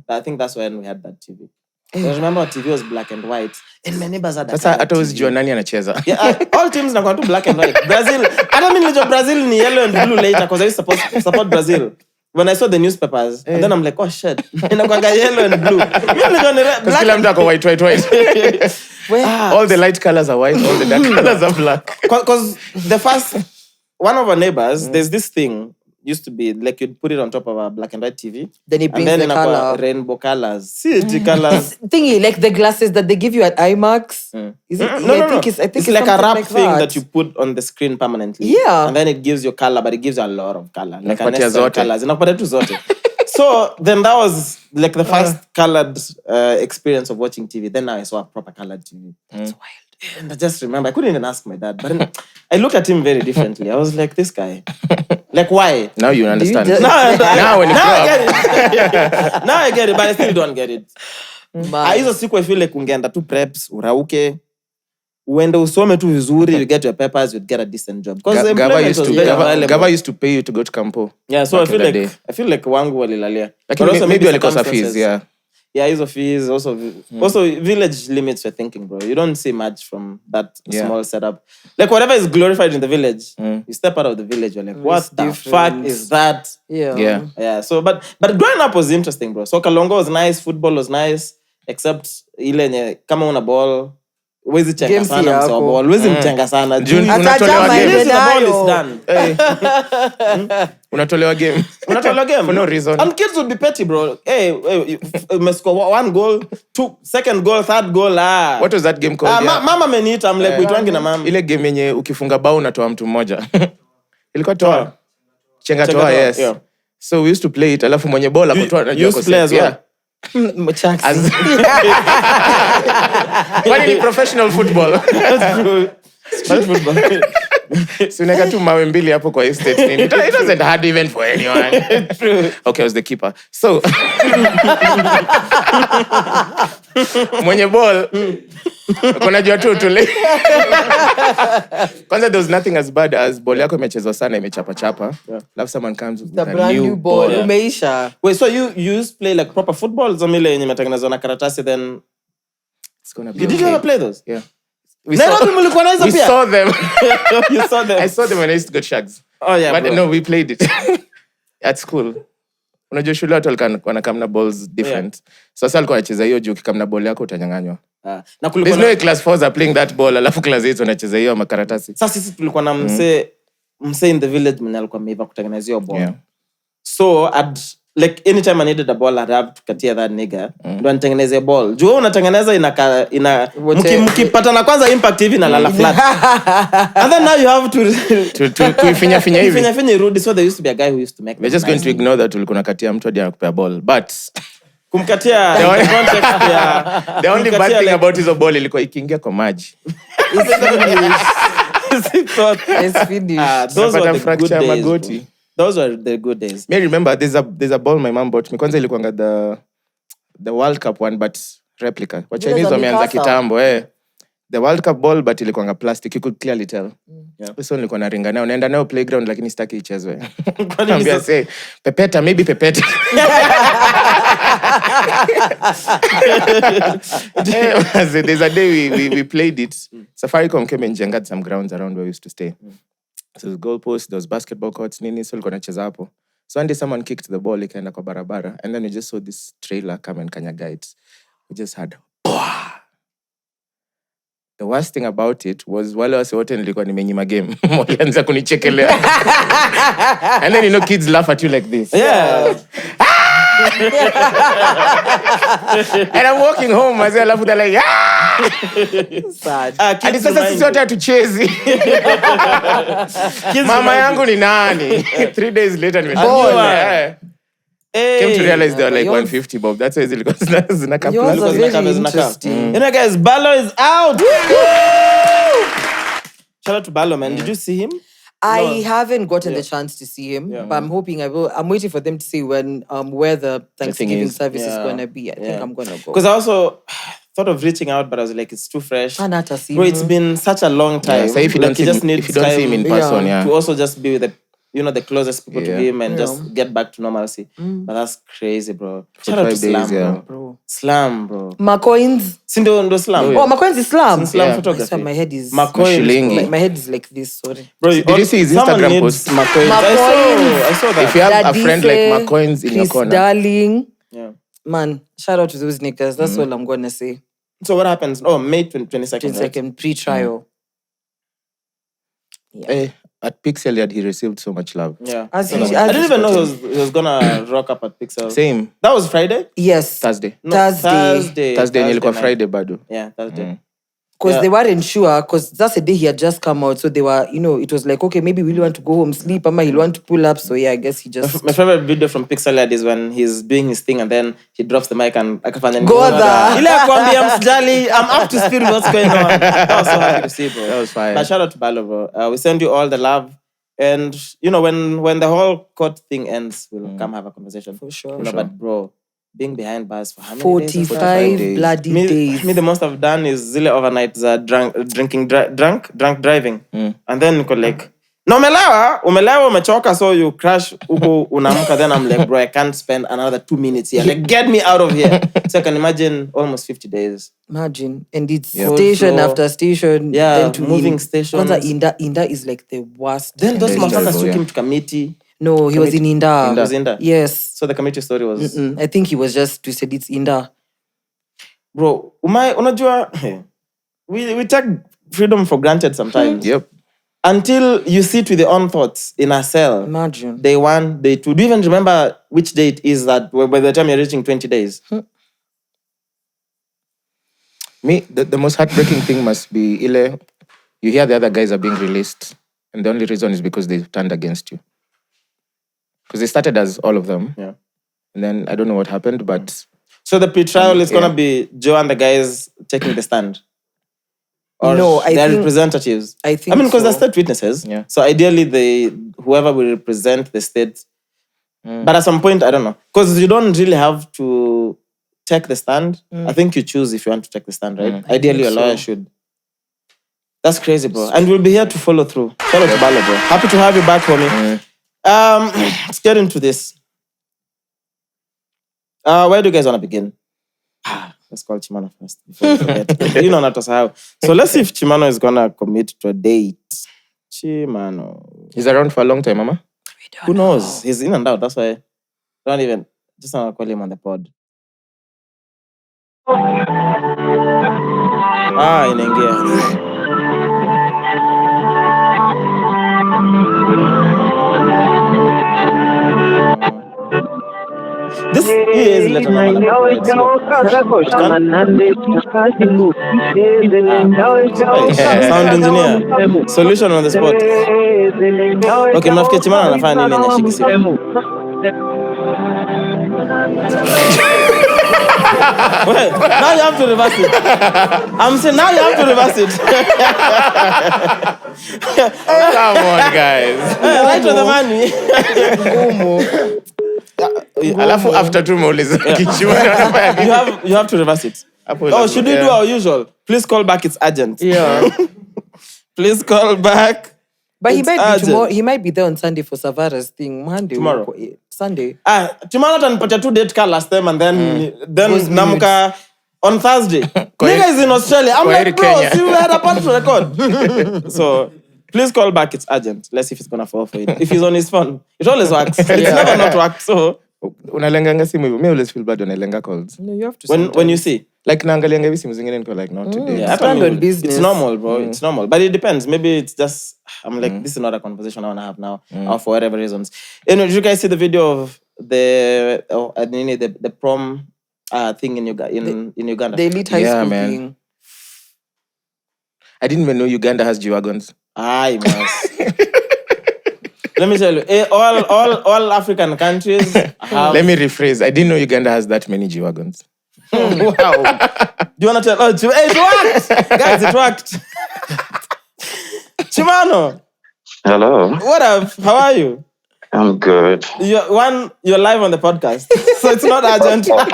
I think that's when we had that TV. I remember our TV was black and white. And my neighbors had that. Sasa hata usijua nani anacheza. Yeah, all teams na kwa black and white. Brazil, I don't mean Brazil ni yellow and blue later because I used to support Brazil. When I saw the newspapers, and then I'm like, oh shit, inakwanga yellow and blue. Because kila mtu ako white. All the light colors are white, all the dark colors are black. Because the first, one of our neighbors, there's this thing, used to be like you'd put it on top of a black and white TV. Then it brings the color. Rainbow colors. CHEQUE colors. Thingy, like the glasses that they give you at IMAX. Is it? No. I think it's like a wrap thing that you put on the screen permanently. Yeah. And then it gives you color, but it gives you a lot of color. Like a nest of colors. So then that was like the first colored experience of watching TV. Then now I saw a proper colored TV. That's wild. And I just remember, I couldn't even ask my dad. But I looked at him very differently. I was like, this guy. Like, why? Now you understand. Now when you grow up. Now I get it, but I still don't get it. Hizo siku I feel like ungeenda tu preps, urauke, uende usome tu vizuri, you get your papers, you'd get a decent job. Because Gava used to pay you to go to Campo. Yeah, so I feel like wangu walilalia. Like maybe walikosa fees, yeah. Yeah, hizo fees, also village limits you're thinking, bro. You don't see much from that small setup. Like whatever is glorified in the village, you step out of the village, you're like, what the fuck is that? Yeah. So, but growing up was interesting, bro. So Kalongo was nice, football was nice, except ile nye kama una ball, wezi chenga sana msewa ball, wezi mchenga sana. Unatolewa game. The ball is done. Unatolewa game. For no reason. And kids would be petty, bro. Hey, you must score 1 goal, 2, second goal, third goal. What was that game called? Mama ameniita, I'm like, uitwangi na mama. Ile game yenye ukifunga bao unatoa mtu mmoja. Ilikuwa toa. Chenga toa, yes. Yeah. So we used to play it, alafu mwenye bola kutoa na joko. You used to play as well? Chaxy. Kwani ni professional football? That's true. Street football. So unaweka tu mawe mbili hapo kwa estate. It wasn't hard even for anyone. True. Okay, I was the keeper. So mwenye ball kuna jua tu tule. Kwanza there was nothing as bad as ball yako imechezwa sana imechapa. Love someone comes with the brand new ball. Umeisha. Wait, so you used to play like proper football zamile yenye imetengenezwa na karatasi then it's gonna be. Did you ever play those? Yeah. We saw them. You saw them. I saw them when I used to go to Shags. Oh yeah, but bro. No, we played it at school. Unajua shule watu wanakam na balls different. So sasa alikuwa anacheza hiyo juu ukikam na ball yako utanyang'anywa. There's no class 4s are playing that ball alafu class 8 wanacheza hiyo makaratasi. Sasa sisi tulikuwa na mse in the village mwenye alikuwa ameiva kutengeneza hiyo ball. Yeah. So like anytime I needed a ball I'd have to katia that nigga ndo nitengeneze ball. Juu unatengeneza ina mkipatana kwanza impact hivi na lala flat. And then now you have to kuifinya hivi. Finya irudi. So there used to be a guy who used to make. We're just going to ignore that ulikuwa katia mtu hadi anakupea ball. But kumkatia the context ya the only bad thing about hizo ball ilikuwa ikiingia kwa maji. It's finished. Those were the good days. Magoti. Those were the good days. Me remember there's a ball my mom bought me. Kwanza ilikuwa the World Cup one but replica. Wa Chinese wameanza kitambo The World Cup ball but ilikuwa plastic, you could clearly tell. Yeah. So nilikuwa na ringa nayo naenda nayo playground lakini sitaki ichezwe. Kwani say pepeta maybe pepeta. There's a day we played it. Safaricom came and jengered some grounds around where we used to stay. So the goalpost, there was basketball courts, nini, so ulikuwa nacheza hapo. So one day someone kicked the ball, ikaenda kwa barabara, and then we just saw this trailer come and kanyaga it. We just had, the worst thing about it was wale wase wote nilikuwa nimenyima game. Walianza kunichekelea. And then kids laugh at you like this. Yeah. And I'm walking home, as I laugh, they're like, sad. And sasa sisi wote hatuchezi. Mama yangu ni nani? 3 days later nimetoka. Came to realize they were like 150 bob. That's why zilikuwa zinaka plus. Yours are very interesting. You know guys, Ballo is out. Shout out to Ballo, man. Did you see him? I haven't gotten the chance to see him, but I'm hoping I will. I'm waiting for them to see when where the Thanksgiving service is gonna be. I think I'm gonna go. Because I also thought of reaching out, but I was like, it's too fresh. Bro, it's been such a long time. Yeah, so if you don't see him in person, to also just be with the closest people to him and just get back to normalcy. But that's crazy, bro. Shout out to Slam, bro. Slam, bro. McCoins. Sindo Slam. Oh, McCoins is Slam. Slam photography. My head is McCoins. My head is like this. Sorry. Bro, did you see his Instagram post? McCoins. I saw that. If you have a friend like McCoins in your corner, darling. Yeah. Man, shout out to those niggas. That's all I'm gonna say. So what happens? Oh, May 22nd. 22nd pre-trial. Yeah. At Pixel Yard, he received so much love. Yeah. I didn't even know he was gonna rock up at Pixel. Same. That was Friday? Yes. Thursday. No, Thursday Nilikuwa Friday bado. Yeah, Thursday. Because they weren't sure, because that's the day he had just come out. So they were, it was like, okay, maybe we'll want to go home, sleep, Ama he'll want to pull up. So yeah, I guess he just... My favorite video from Pixel Yard is when he's doing his thing and then he drops the mic and akafanya go there. I'm up to speed with what's going on. That was so happy to see, bro. That was fire. But shout out to Ballo, bro. We send you all the love. And, when the whole court thing ends, we'll come have a conversation. For sure. But, bro, being behind bars for how many 45 days? Bloody days. Me, the most I've done is zile overnights drunk driving. And then like, no, umelewa, umechoka, so you crash uko unaamka. Then I'm like, bro, I can't spend another 2 minutes here. Like, get me out of here. So I can imagine almost 50 days. Imagine. And it's station after station. Yeah, then to moving stations. Inda is like the worst. Then those motherfuckers took him to committee. No, he was in Inda. He was Inda? Yes. So the committee story was... I think he was just twisted. It's Inda. Bro, unajua, we take freedom for granted sometimes. Yep. Until you sit with your own thoughts in a cell. Imagine. Day 1, day 2. Do you even remember which day it is that by the time you're reaching 20 days? Me, the most heartbreaking thing must be, you hear the other guys are being released. And the only reason is because they turned against you. Because they started as all of them. Yeah. And then I don't know what happened, but... So the pre-trial is going to be Joe and the guys taking the stand? Or no, I they're think... representatives? I think because they're state witnesses. Yeah. So ideally, whoever will represent the state... But at some point, I don't know. Because you don't really have to take the stand. I think you choose if you want to take the stand, right? Ideally, a lawyer should. That's crazy, bro. And we'll be here to follow through. Shout out to Ballo, bro. Happy to have you back, homie. Let's get into this. Where do you guys want to begin? Let's call Chimano first before we forget. Not how. So let's see if Chimano is gonna commit to a date. Chimano. He's around for a long time, Mama? Who knows? He's in and out. That's why just want to call him on the pod. Inaingia. This is letter number. Sound engineer. Solution on the spot. Okay, mnafikia Chimano anafanya nini nyashiki simu? Wait, now you have to reverse it. I'm saying now you have to reverse it. Come on, guys. Right to the money. Alafu after 2 mauliza you have to reverse it. Should we do our usual? Please call back, it's urgent. Yeah. Please call back. But he might be tomorrow. He might be there on Sunday for Savara's thing. Monday. Tomorrow. Sunday. Tomorrow tanipatia 2 date card last time and then namuka on Thursday. Nigga is in Australia. I'm like, bro, see we had a part to record. So please call back, it's urgent. Let's see if it's gonna fall for it. If he's on his phone, it always works. It's never not worked. So unalenganga simu hivyo. Me always feel bad when I calls. No, you have to. When you see. Like naangalianga hivi simu zingine niko like not today. Yeah, stand on business. It's normal, bro. It's normal. But it depends. Maybe it's just I'm like this is not a conversation I want to have now or for whatever reasons. Did you guys see the video of the prom thing in Uganda? The elite high school thing. I didn't even know Uganda has G-Wagons. You must. Let me tell you, all African countries have... Let me rephrase. I didn't know Uganda has that many G-Wagons. Wow. Do you want to tell... Hey, it worked! Guys, it worked. Chimano, Hello. What up? How are you? I'm good. You're live on the podcast, so it's not urgent. Stop.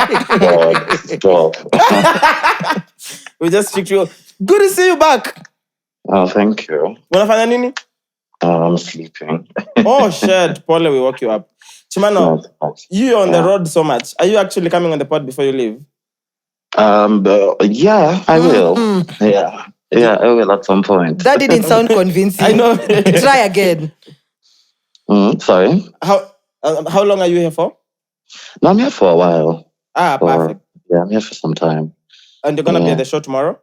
We just checked you. Good to see you back. Oh, thank you. Unafanya nini? I'm sleeping. Oh shit, Paul, we woke you up. Chimano, you're on the road so much. Are you actually coming on the pod before you leave? Yeah, I will. Yeah, I will at some point. That didn't sound convincing. I know. Try again. Sorry. How long are you here for? No, I'm here for a while. Perfect. Yeah, I'm here for some time. And you're gonna be at the show tomorrow?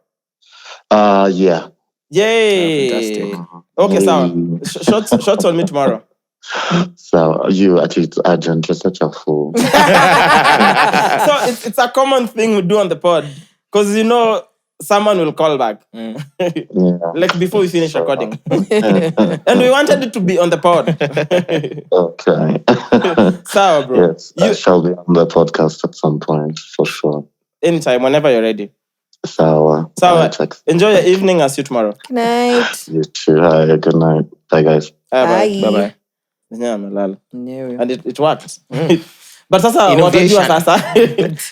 Yeah. Yay! Fantastic. Okay, so shots on me tomorrow. So you actually, it's urgent. You're such a fool. So it's a common thing we do on the pod, because someone will call back, like before we finish recording, and we wanted it to be on the pod. Okay. So, bro. Yes, I shall be on the podcast at some point for sure. Anytime, whenever you're ready. So enjoy your evening. I'll see you tomorrow. Good night. You too. Hi, good night. Bye, guys. Bye. Bye. Yeah, Malala. No. And it worked. But sasa, what we do sasa?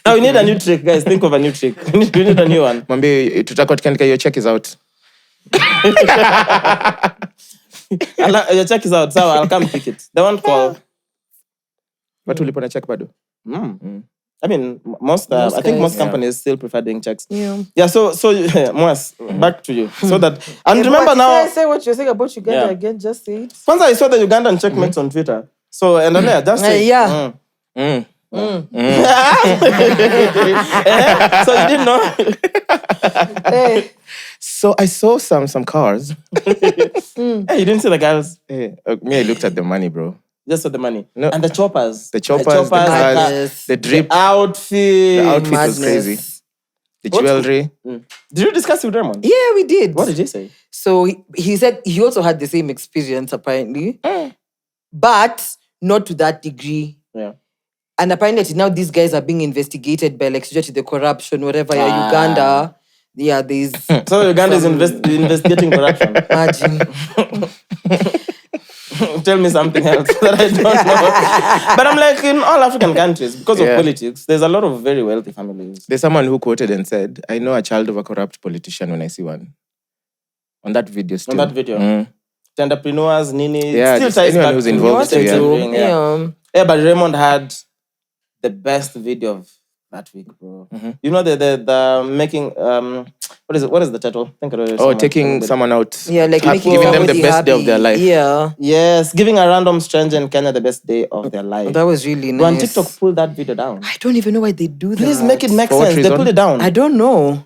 Now we need a new trick, guys. Think of a new trick. We need a new one. Mwambie tutakuwa tukiandika your check is out. Your check is out. So I'll come pick it. They won't call. But ulipo na check bado? I mean, I think most companies still prefer doing checks. Yeah. So Mwass, back to you. So that, and remember now. Say what you're saying about Uganda again. Just say it. Once I saw the Ugandan checkmates on Twitter. So and then just say, So you didn't know. So I saw some cars. Hey, you didn't see the girls. Me, I looked at the money, bro. Just for the money. No. And the choppers. The cars, the drip. The outfit. The outfit was crazy. The jewelry. Did you discuss with Raymond? Yeah, we did. What did he say? So he said he also had the same experience, apparently. But not to that degree. Yeah. And apparently now these guys are being investigated by like the corruption, whatever. Uganda. Yeah, there's... So Uganda is investigating corruption. Imagine. Tell me something else that I don't know. But I'm like, in all African countries, because of politics, there's a lot of very wealthy families. There's someone who quoted and said, I know a child of a corrupt politician when I see one. On that video still. On that video. Entrepreneurs, Nini. Yeah, still ties anyone back who's to involved. Yeah, but Raymond had the best video of that week, bro. You know the making what is the title? Think about it. Taking someone out. Yeah, like giving them the best day of their life. Yeah. Yes, giving a random stranger in Kenya the best day of their life. That was really nice. When TikTok pulled that video down. I don't even know why they do that. Please make it make sense. They pulled it down. I don't know.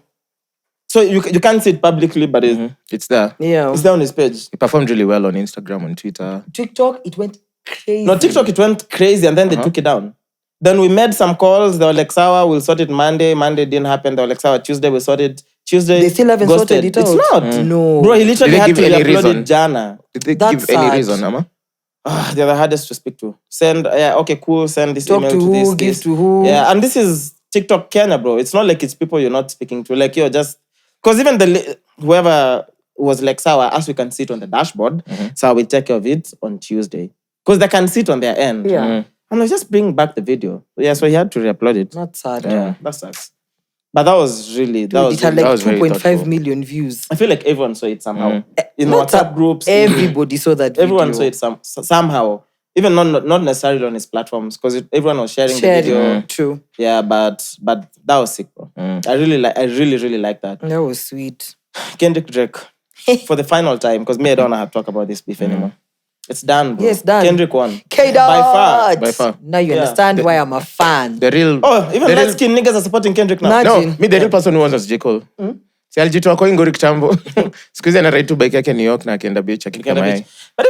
So you can't see it publicly, but it's there. Yeah. It's there on his page. It performed really well on Instagram, on Twitter. TikTok, it went crazy. No, TikTok, it went crazy and then they took it down. Then we made some calls. They were like, Sawa, we'll sort it Monday. Monday didn't happen. They were like, Sawa, Tuesday, we'll sort it. Tuesday, they still haven't sorted it out. It's not. No. Bro, he literally had to give any re-upload reason? it Jana. Did they That's give any sad. reason, Amma? They're the hardest to speak to. Send, okay, cool, send this Talk email to to who, this. give to who. Yeah, and this is TikTok Kenya, bro. It's not like it's people you're not speaking to. Like, you're just... Because even whoever was like, Sawa, as we can see it on the dashboard, so we'll take care of it on Tuesday. Because they can see it on their end. Yeah. I'm like, just bring back the video. Yeah, so he had to re-upload it. Not sad. Yeah, that sucks. But that was really... It had like 2.5 million views. I feel like everyone saw it somehow. In Not WhatsApp groups. Everybody saw that video. Everyone saw it somehow. Even not necessarily on his platforms, because everyone was sharing the video. True. Yeah, but that was sick, bro. I really like that. That was sweet. Kendrick Drake, for the final time, because I don't have to talk about this beef anymore. It's done, bro. Yes, done. Kendrick won. K-Dot. By far. Now you understand why I'm a fan. The real... Even light-skin niggas are supporting Kendrick now. Imagine. No, the real person who won was J. Cole. Si alijitoa kwa Ngori kitambo. Siku hizi anaride tu bike yake New York na akienda beach akika mayai. But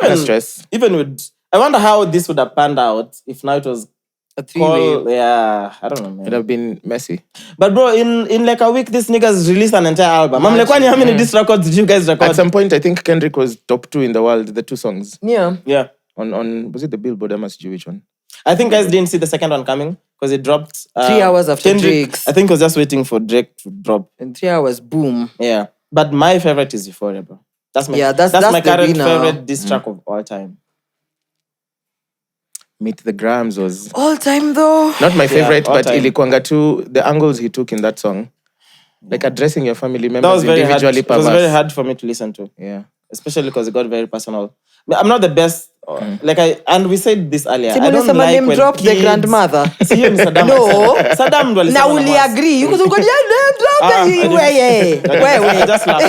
even with... I wonder how this would have panned out if now it was a three-way. Yeah, I don't know, man. It would have been messy. But bro, in like a week, this niggas released an entire album. I'm like, how many diss records did you guys record? At some point, I think Kendrick was top 2 in the world, the 2 songs. Yeah. Yeah. On was it the Billboard? I must do which one? I think guys didn't see the second one coming because it dropped 3 hours after Kendrick. Drake's. I think I was just waiting for Drake to drop. In 3 hours, boom. Yeah. But my favorite is Euphoria, bro. That's my that's my current winner. favorite diss track of all time. Meet the Grams was all time though. not my favorite, but time. ilikuanga too, the angles he took in that song, like addressing your family members That was very hard. individually. It was very hard for me to listen to. Yeah, especially because it got very personal. I'm not the best. And we said this earlier. I don't like like name when drop kids... the grandmother. Saddam. No. Saddam. Now will you agree? You could go, yeah, name drop I just laughed. I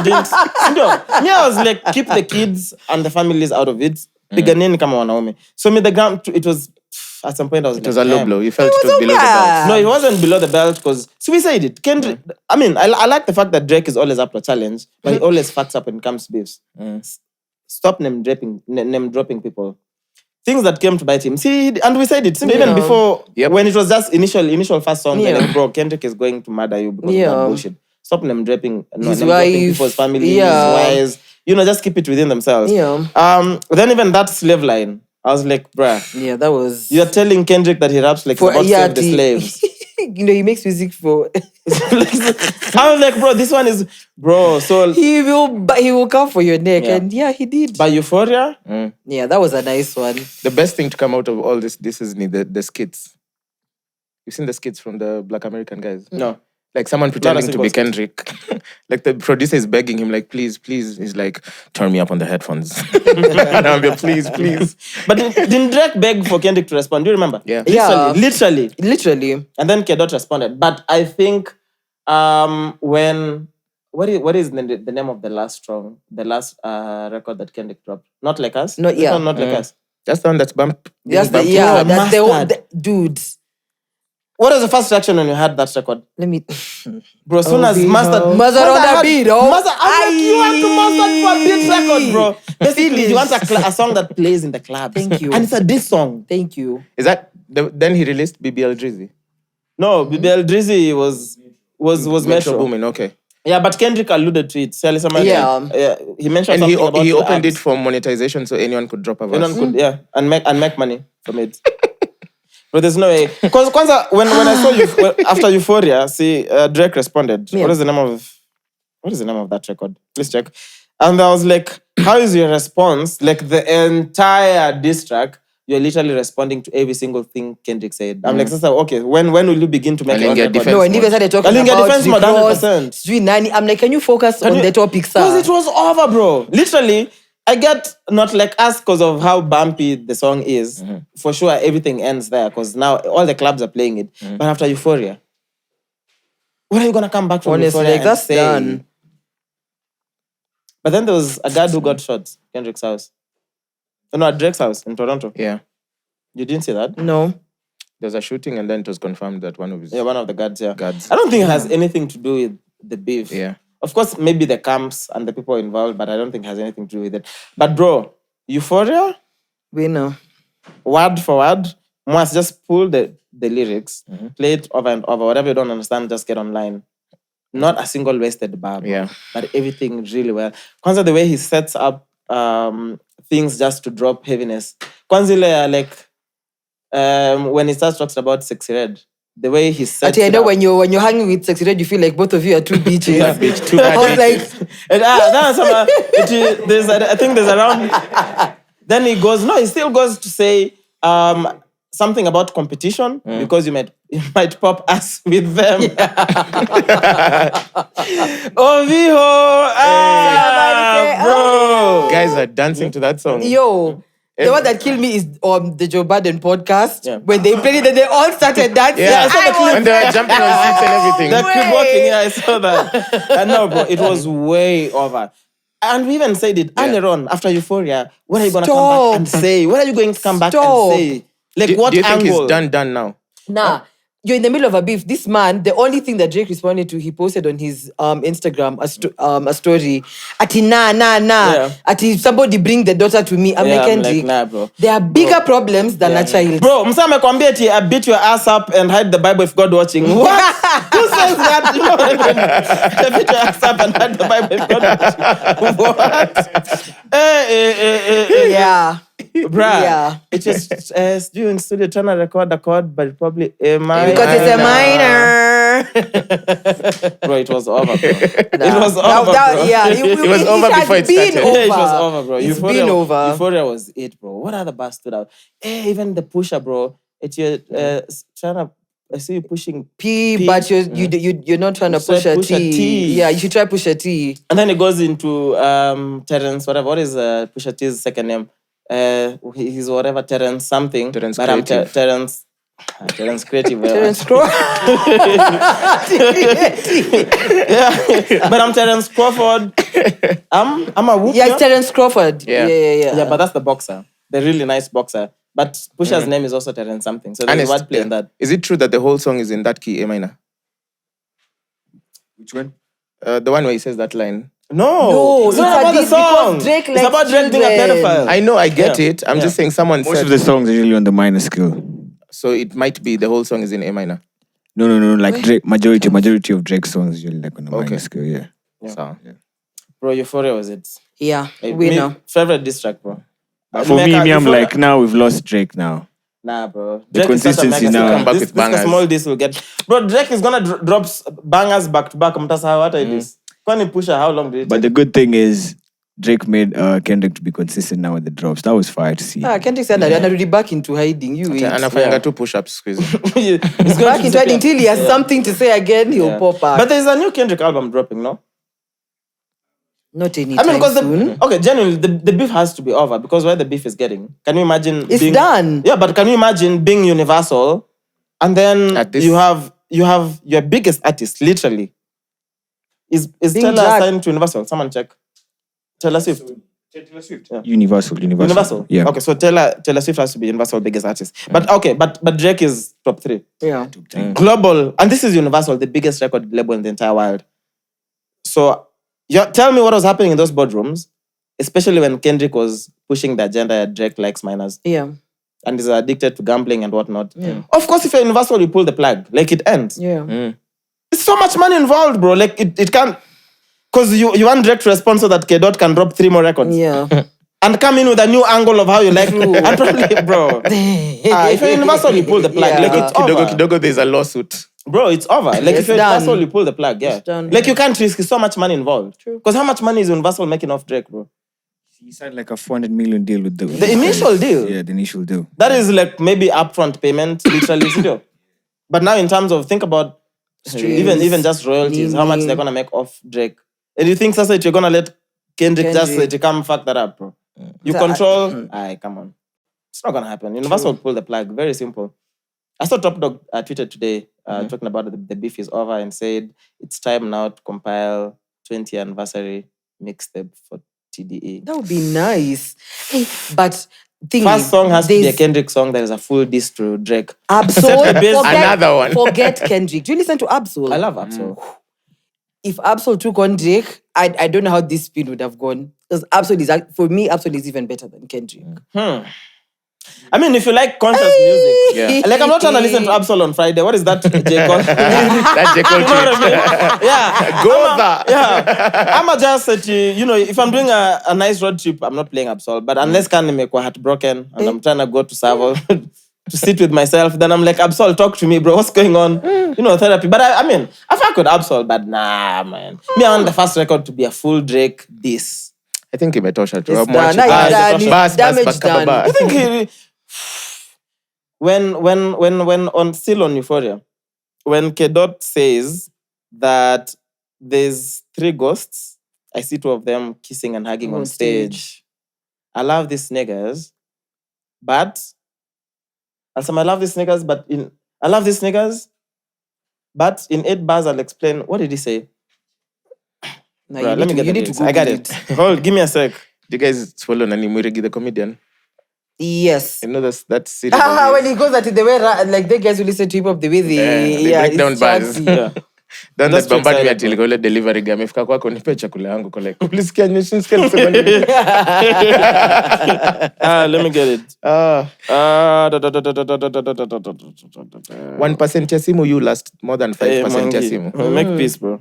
didn't. No, me, I was like, keep the kids and the families out of it. Piganeni kama wanaume. So me, the gram, it was, at some point I was it was a low blow. You felt it was below the belt. No, it wasn't below the belt because, so we said it. Kendrick, I mean, I like the fact that Drake is always up to a challenge, but he always fucks up when it comes to beefs. Stop name dropping people. Things that came to bite him. See, and we said it even before, when it was just initial first song, like, bro, Kendrick is going to murder you because of that bullshit. Stop name dropping people's families, his wives. You know, just keep it within themselves. Then even that slave line, I was like, bruh. Yeah, that was... You're telling Kendrick that he raps like about save the slaves. You know, he makes music for... I was like, bro, this one is... Bro, so... He will come for your neck. And he did. By Euphoria? Yeah, that was a nice one. The best thing to come out of all this is the skits. You've seen the skits from the Black American guys? No. Like someone pretending to be Kendrick. Like the producer is begging him, like, please. He's like, turn me up on the headphones. And I'll be, please. But didn't Drake beg for Kendrick to respond? Do you remember? Yeah. Literally. And then Kedot responded. But I think when... What is the name of the last record that Kendrick dropped? Not Like Us? Not Like Us. That's the one that's bump. That's the dudes. What was the first reaction when you heard that record? Let me... Bro, as soon as Mustard on the beat, you want to Mustard for a beat record, bro. Basically, you want a song that plays in the club. Thank you. And it's a diss song. Thank you. Is that... Then he released BBL Drizzy? No, BBL Drizzy was Metro Boomin, okay. Yeah, but Kendrick alluded to it. He mentioned and something about he opened apps. it for monetization so anyone could drop a verse. Anyone could, and make money from it. But there's no way. Because when I saw you after Euphoria, Drake responded. What is the name of that record? Please check. And I was like, how is your response? Like the entire diss track, you're literally responding to every single thing Kendrick said. I'm like, okay, when will you begin to make your own record? No, and even started talking about defense mode 100%. I'm like, can you focus on the topic, sir? Because it was over, bro. Literally, I get Not Like Us because of how bumpy the song is. For sure, everything ends there because now all the clubs are playing it. But after Euphoria, when are you going to come back from Euphoria like, that's done. But then there was a guy who got shot, Kendrick's house. No, at Drake's house in Toronto. Yeah. You didn't see that? No. There was a shooting and then it was confirmed that one of the guards, I don't think it has anything to do with the beef. Yeah. Of course, maybe the camps and the people involved, but I don't think it has anything to do with it. But bro, Euphoria? We know. Word for word, Mwass just pull the lyrics, play it over and over. Whatever you don't understand, just get online. Not a single wasted bar, but everything really well. Kwanzaa, the way he sets up things just to drop heaviness. Kwanzaa, like when he starts talking about Sexy Red, the way he sets I know when you're hanging with Sexy Red, you feel like both of you are two bitches. Two bad I was like, I think there's around. Then he still goes to say something about competition because you might pop us with them. Bro. Guys are dancing to that song. Yo. The one that killed me is the Joe Biden podcast. Yeah. When they played it, they all started dancing. Yeah, when they were jumping on seats and everything. They keep walking. I saw that. No, bro, it was way over. And we even said it earlier on after Euphoria. What are you going to come back and say? What are you going to come back and say? Like, what do you think angle? he's done now? Nah. You're in the middle of a beef. This man, the only thing that Drake responded to, he posted on his Instagram a story. Ati nah. Yeah. Ati somebody bring the daughter to me. I'm like, Kendrick, nah, bro. There are bigger problems than a child. Bro, msa mekwambia ati I beat your ass up and hide the Bible if God watching. What? Who says that? You know what I mean? I beat your ass up and hide the Bible if God watching. What? Yeah. Bruh, Yeah. it's just you in studio trying to record a chord, but probably A minor. Because it's a minor. Bro, it was over, bro. It was over, bro. Yeah, It was over before it started. Over. Yeah, it was over, bro. It's been over. Euphoria was it, bro. What other bars stood out? Even the pusher, bro. It's trying to. I see you pushing P, but you're not trying to push a T. Yeah, you should try push a T. And then it goes into Terence, whatever. What is Pusha T's second name? He's whatever Terence something. Terence but Creative. I'm Terence Creative. Terence Crawford. Yeah, but I'm Terence Crawford. I'm a whoop. Yeah, it's Terence Crawford. Yeah. Yeah. But that's the boxer, the really nice boxer. But Pusha's name is also Terence something. So there's Ernest, wordplay in that. Is it true that the whole song is in that key, A minor? Which one? The one where he says that line. No, it's not about the song. Drake It's about Drake being a pedophile. I know, I get it. I'm just saying someone Most said. of the songs are usually on the minor scale. So it might be the whole song is in A minor. No. Like Drake, majority of Drake's songs usually like on the minor scale. Yeah. So, Bro, Euphoria was it. Yeah, Like, we me- know. Favorite diss track, bro. For me, I'm Euphoria- like, now we've lost Drake now. Nah, bro. The Drake is such a consistency mega now. star. Come back This with bangers. small diss will get. Bro, Drake is gonna drop bangers back to back. Mtasa, what are this? Kwani Pusha, how long did it But take? the good thing is, Drake made Kendrick to be consistent now with the drops. That was fire to see. Kendrick said that and already back into hiding. You wait. anafanya two push-ups squeeze. He's going Back to into hiding until he has something to say again. He'll pop out. But there's a new Kendrick album dropping, no? Not anytime I mean, because soon. genuinely, the beef has to be over because where the beef is getting. Can you imagine? It's done. Yeah, but can you imagine being Universal, and then At this- you have your biggest artist literally is Being Taylor dragged. signed to Universal? Someone check. Taylor Swift. Universal. Yeah. Okay, so Taylor Swift has to be Universal biggest artist. But okay, but Drake is top 3. Yeah. Global, and this is Universal, the biggest record label in the entire world. So tell me what was happening in those boardrooms, especially when Kendrick was pushing the agenda that Drake likes minors Yeah. and is addicted to gambling and whatnot. Of course, if you're Universal, you pull the plug. Like, it ends. Yeah. There's so much money involved, bro. Like, it can't... Because you want Drake to respond so that K-Dot can drop 3 more records. Yeah. And come in with a new angle of how you like it. And probably, bro. If you're Universal, you pull the plug. Yeah. Like, it's over. Kidogo, there's a lawsuit. Bro, it's over. Like, if you're done. Universal, you pull the plug, yeah. It's done. Like, you can't risk so much money involved. True. Because how much money is Universal making off Drake, bro? He signed like a $400 million deal with The initial deal. Yeah, the initial deal. That is like maybe upfront payment, literally. Studio. But now in terms of, think about even just royalties, how much they're going to make off Drake. And you think, Sasa, you're going to let Kendrick just to come fuck that up, bro? You control... Aye, come on. It's not going to happen. Universal will pull the plug. Very simple. I saw Top Dog tweeted today talking about the beef is over and said it's time now to compile 20th anniversary mixtape for TDE. That would be nice. Hey, but thing First is, song has to be a there's Kendrick song that is a full diss to Drake. Absol. Another one. Forget Kendrick. Do you listen to Absol? I love Absol. If Absol took on Drake, I don't know how this spin would have gone. Because Absol is, for me, Absol is even better than Kendrick. I mean, if you like conscious music, like I'm not trying to listen to Absol on Friday. What is that, J. Cole? That J. Cole You know what I mean? Yeah. Go there. Yeah. I'm just that if I'm doing a nice road trip, I'm not playing Absol. But unless can make my heart broken and I'm trying to go to Savo to sit with myself, then I'm like, Absol, talk to me, bro. What's going on? Therapy. But I mean, I fuck with Absol, but nah, man. Me, I want the first record to be a full Drake diss. I think Imetosha too. It's done. It's damage done. I think when still on Euphoria, when K-Dot says that there's 3 ghosts, I see 2 of them kissing and hugging on stage. I love these niggas, but I love these niggas, but in 8 bars I'll explain. What did he say? No, Bro, let me get it. I got it. Google Hold, give me a sec. Do you guys follow Nani Murigi, the comedian? Yes. You know that series. When he goes at it, the way like the guys who listen to hip hop, the way they break down it's bars. Chaxy. Yeah. Then That's that bombard me too ati ile delivery guy amefika kwako nipe chakula yangu kwa like ulisikia nisikia nisema nini? Let me get it. 1% ya simu you last more than 5% ya simu. Make peace, bro.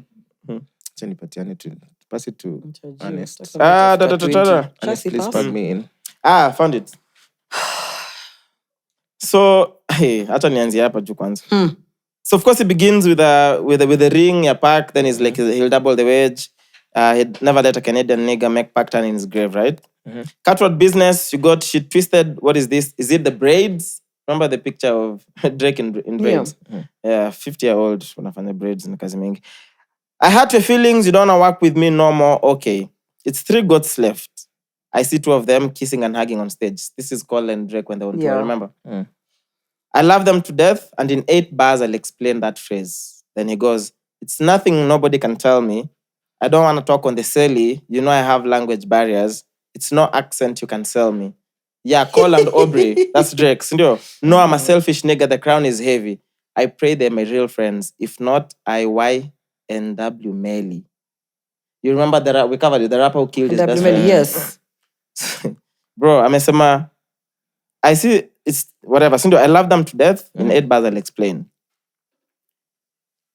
Acha nipatiane tu. Pass it to Ernest. Ernest, Ernest, please Chaxy, plug me in. Found it. So, hey, acha nianzie hapa juu kwanza. So of course it begins with a ring, a pack, then he's like he'll double the wage. He'd never let a Canadian nigga make pack turn in his grave, right? Cutthroat business, you got shit twisted. What is this? Is it the braids? Remember the picture of Drake in braids? Yeah, 50-year-old unafanya braids in kazi mingi. I hurt your feelings, you don't want to work with me no more. Okay. It's 3 goats left. I see 2 of them kissing and hugging on stage. This is Cole and Drake when they were on tour, remember? I love them to death, and in 8 bars I'll explain that phrase. Then he goes, it's nothing nobody can tell me. I don't want to talk on the celly. You know I have language barriers. It's no accent you can sell me. Yeah, Cole and Aubrey. That's Drake. No, I'm a selfish nigga. The crown is heavy. I pray they're my real friends. If not, YNW Melly. You remember we covered it, the rapper who killed his best friend? Yes. Bro, amesema, I see, it's whatever. I love them to death. In 8 bars, I'll explain.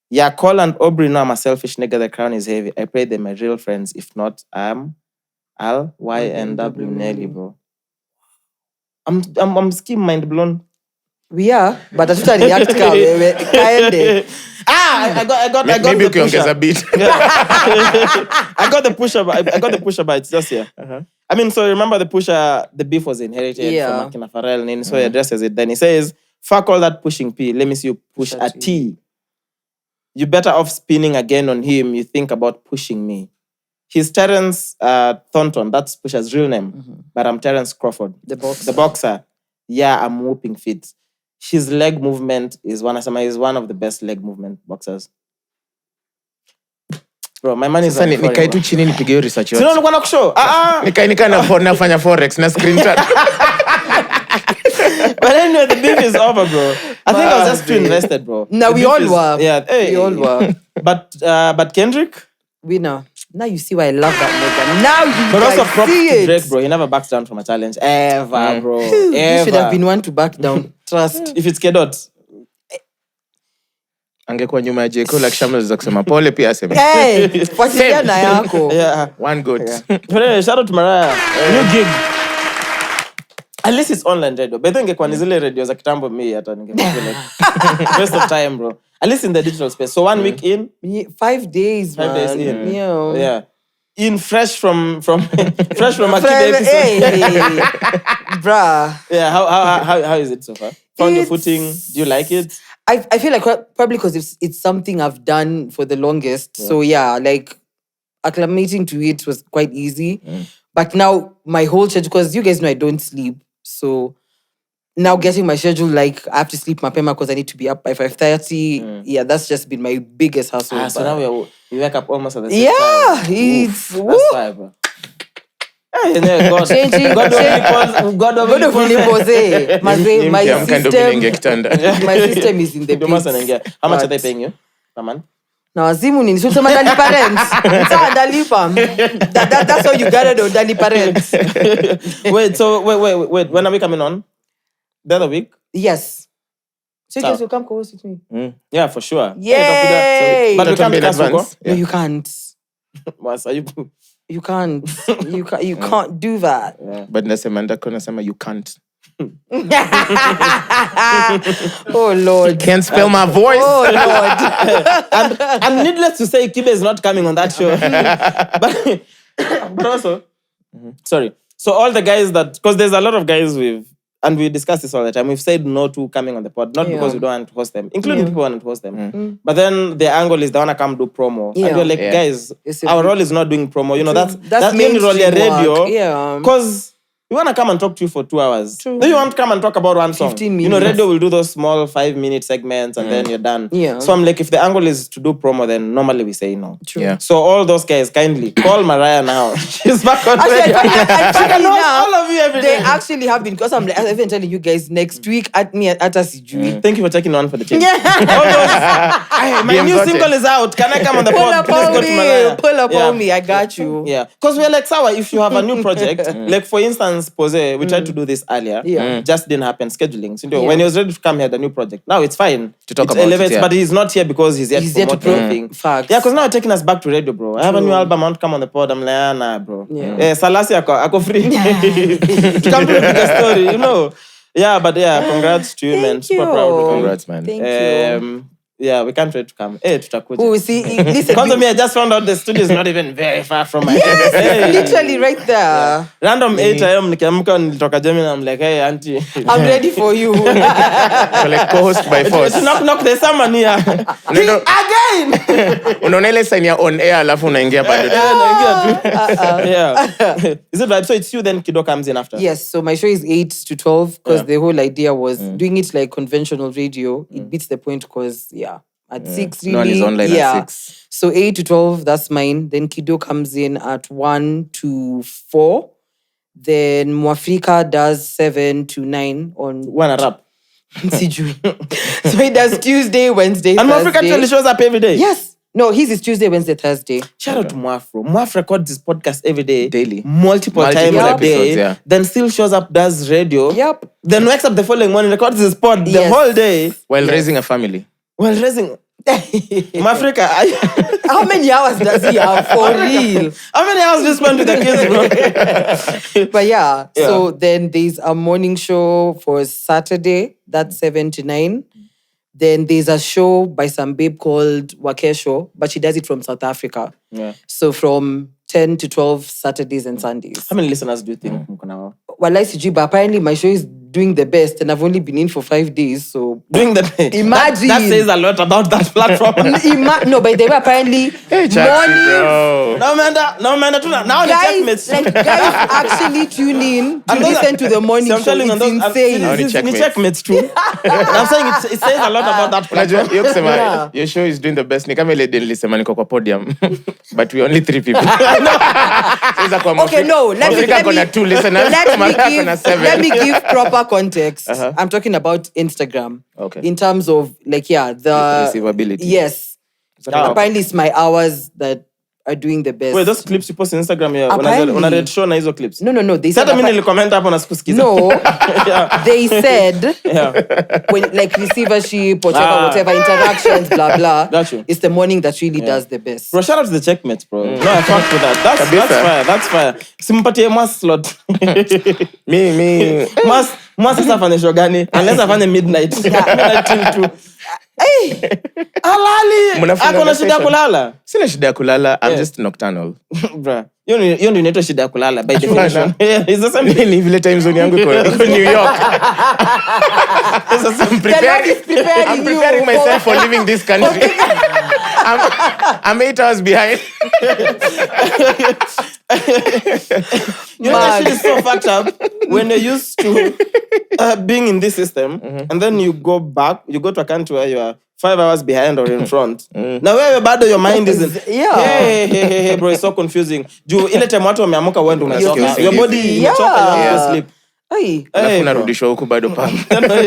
Yeah, Cole and Aubrey know I'm a selfish nigga. The crown is heavy. I pray they're my real friends. If not, YNW Nelly, bro. I'm skim mind blown. We are, but that's what react I got maybe the pusher. A bit. I got the pusher, but I got the pusher, but it's just here. I mean, so remember the pusher, the beef was inherited from Akina Pharrell, and so he addresses it. Then he says, fuck all that pushing P. Let me see you push a T. You're better off spinning again on him. You think about pushing me. He's Terence Thornton. That's Pusha's real name. But I'm Terence Crawford. The boxer. Yeah, I'm whooping fit. His leg movement is one of the best leg movement boxers. Bro, my money is on it. Nikai tu chini nipige research yote. Sino nilikuwa nakushow. Nikai nafanya forex na screenshot. But anyway, the beef is over, bro. I think I was just too invested, bro. No, we all were. Yeah, hey. We all were. But Kendrick? We know. Now you see why I love that nigga. Now you But also props see to it. Drake, bro. He never backs down from a challenge. Ever, bro. You should have been one to back down. Trust. If it's Kedot. Angekuwa nyuma ya J.Cole like Shamla za kusema pole pia aseme. Hey, fuatilia na yako. Yeah. One good. Yeah. But anyway, shout out to Mariah. New gig. At least it's online radio. But ingekuwa ni zile radio za kitambo mimi hata ningekuwa like waste of time, bro. At least in the digital space. So 1 week in, 5 days, 5 days in. Yeah. In fresh from a Kibe episode. Hey. Bruh. Yeah, how is it so far? Found your footing. Do you like it? I feel like probably because it's something I've done for the longest. Yeah. So yeah, like acclimating to it was quite easy. But now my whole schedule, because you guys know I don't sleep. So now getting my schedule, like I have to sleep mapema because I need to be up by 5:30. Yeah, that's just been my biggest hassle. So now you wake up almost at the same time. Yeah, it's... That's fine, bro. Hey, God. Changing. God of Philippos. My system is in the pits. How much are they paying you per month? Na wazimu nini? So sema dali parents. Sa dalipa. That's how you got it on dali parents. Wait. When are we coming on? The other week? Yes. So you guys will come co-host with me? Yeah, for sure. Yay! But we can't advance. No, you can't. You can't. You can't do that. Yeah. But nasema you can't. Oh Lord. You can't spell my voice. Oh Lord. and needless to say, Kibe is not coming on that show. but also, sorry. So all the guys because there's a lot of guys and we discuss this all the time, we've said no to coming on the pod, not because we don't want to host them, including people who want to host them. But then the angle is they want to come do promo. And we're like, guys, our role is not doing promo. You know, that's the only role in radio. Yeah. Because we want to come and talk to you for 2 hours. True. Then you want to come and talk about one song. 15 minutes. You know, radio will do those small 5-minute segments and then you're done. Yeah. So I'm like, if the angle is to do promo, then normally we say no. True. Yeah. So all those guys, kindly call Mariah now. She's back on radio. All of you every day. They actually have been, because I'm even telling you guys next week at me at Asiju. Thank you for checking on for the change. Yeah. My new single is out. Can I come on the pod? Please go to Mariah. Pull up on me. I got you. Yeah. Because we're like, Sawa, if you have a new project, like for instance, Pose, we tried to do this earlier. Yeah. Just didn't happen. Scheduling. So, when he was ready to come, he had a new project. Now it's fine. To talk about elevates, it, yeah. But he's not here because he's here to promote anything. Facts. Yeah, because now taking us back to radio, bro. I have a new album. I want to come on the pod. I'm like, nah, bro. Yeah. Salasi ako free. To come to the story, you know. Yeah, but congrats to you, man. Super proud of you. Congrats, man. Thank you. Yeah, we can't wait to come. Hey, tutakuja. Oh, see, listen. Because I just found out the studio is not even very far from my Yes, hey. literally right there. Yeah. Random 8 a.m. nikiamka nilitoka Germany, I'm like, hey, auntie. I'm ready for you. So like co-host by force. Knock, there's someone here. Again! Unaona ile sign ya on air alafu unaingia bado. Yeah. Is it right? So it's you then Kido comes in after? Yes, so my show is 8 to 12 because the whole idea was doing it like conventional radio. It beats the point because, at 6 really. No one is online at 6. So 8 to 12, that's mine. Then Kido comes in at 1 to 4. Then Mwafrika does 7 to 9 on... Wanna rap? So he does Tuesday, Wednesday, and Thursday. Mwafrika actually shows up every day? Yes. No, his is Tuesday, Wednesday, Thursday. Shout out to Mwafro. Mwaf records this podcast every day. Daily. Multiple times a day. Then still shows up, does radio. Yep. Then wakes up the following morning, records his pod the whole day. While raising a family. Mwafrika. How many hours does he have for real? How many hours do you spend with the kids, bro? But so then there's a morning show for Saturday. That's 7 to 9. Then there's a show by some babe called Wakesho, but she does it from South Africa. Yeah. So from 10 to 12 Saturdays and Sundays. How many listeners do you think mko nao? Walai sijui, but apparently my show is doing the best and I've only been in for 5 days. So doing the best. Imagine. That says a lot about that platform. No, by the way, apparently Chaxy, No, man. Now the checkmates. Guys actually tune in to listen to the morning show. It's insane. It's checkmates too. I'm saying it says a lot about that platform. Unajua, your show is doing the best. Ni kama ile day nilisema niko kwa podium. But we only 3 people. Okay, no. Let me give proper context. I'm talking about Instagram. Okay. In terms of the receivability. Yes. Apparently it's my hours that are doing the best. Wait, those clips you post on Instagram here. Una read show na hizo clips. No. They said mimi nilikomment hapo na sikusikiza. No. They said when receivership, whatever interactions, blah blah. It's the morning that really does the best. Bro, shout out to the checkmates, bro. No, I fucked with that. That's fire. Simpatie Mwass slot. Me. Mwass sasa afanye show gani? Unless afanye midnight. Midnight till 2. Hey! Alali! Ako na shida ya kulala? Sina shida ya kulala. I'm just nocturnal. Bro. Hiyo ndio inaitwa shida ya kulala by definition. It's the same thing. Ni vile time zone yangu iko New York. I'm preparing myself for leaving this country. I'm 8 hours behind. You know that shit is so fucked up when you're used to being in this system and then you go back, you go to a country where you are 5 hours behind or in front. Now where bado your mind isn't. Hey, bro, it's so confusing. Juu ile time watu wameamuka wewe ndio unachoka. Your body imechoka, you sleep. Alafu narudishwa huku bado pa.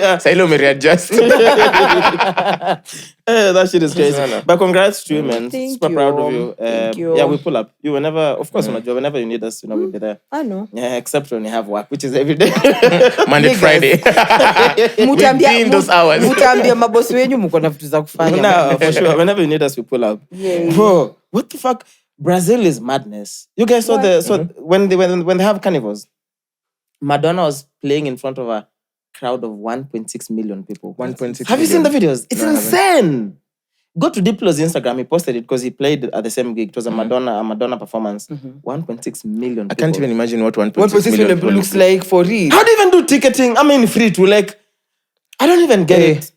Sasa ile umereadjust. That shit is crazy. But congrats to you, man. Super proud of you. Thank you. Yeah, we pull up. You whenever, of course, whenever you need us, we'll be there. I know. Yeah, except when you have work, which is every day. Monday, Friday. Within those hours. Mutaambia mabosi wenyu mko na vitu za kufanya. No, for sure. Whenever you need us, we pull up. Yeah. Bro, what the fuck? Brazil is madness. You guys saw when they have carnivals, Madonna was playing in front of a crowd of 1.6 million people. 1.6 Have you seen the videos? It's insane. Go to Diplo's Instagram. He posted it because he played at the same gig. It was a Madonna performance. 1.6 million people. I can't even imagine what 1.6 million people looks like for real. How do you even do ticketing? I mean, free to I don't even get it.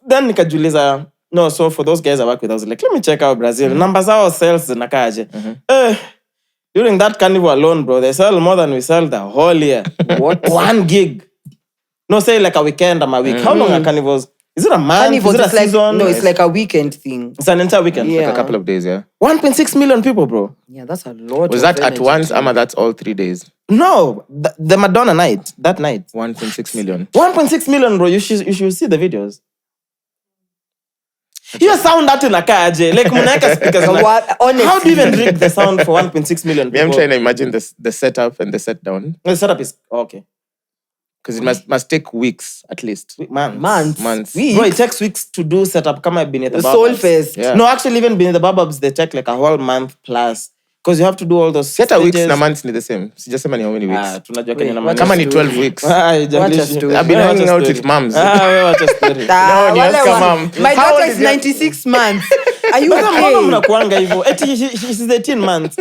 Then nikajuliza, no, so for those guys I work with, I was like, let me check out Brazil. Numbers our sales zinakaje. During that carnival alone, bro, they sell more than we sell the whole year. What? One gig. No, say like a weekend or a week. How long are carnivals? Is it a month? Carnivals, is it a season? No, it's like a weekend thing. It's an entire weekend. Yeah. Like a couple of days, yeah. 1.6 million people, bro. Yeah, that's a lot. Was that at once? Ama that's all 3 days? No, the Madonna night, that night. 1.6 million. 1.6 million, bro. You should see the videos. You sound that in a car, Jay. Like, munaeka speakers. How do you even rig the sound for 1.6 million people? I'm trying to imagine the setup and the set down. The setup is okay. Because it must take weeks at least. Months. Weeks. Bro, it takes weeks to do setup. Come beneath the Soul Fest. Yeah. No, actually, even beneath the Bababs, they take like a whole month plus. Because you have to do all those Seta weeks stages. na months ni the same. Sijasema ni how many weeks. Tunajua Kenya na Wait, Kama ni 12 weeks. I've been hanging out with moms. Wewe wacha story. No, ni ask mom. My How daughter old is is your- 96 months. Are you Mbona okay? mnakuanga hivyo? Eti she's 18 months.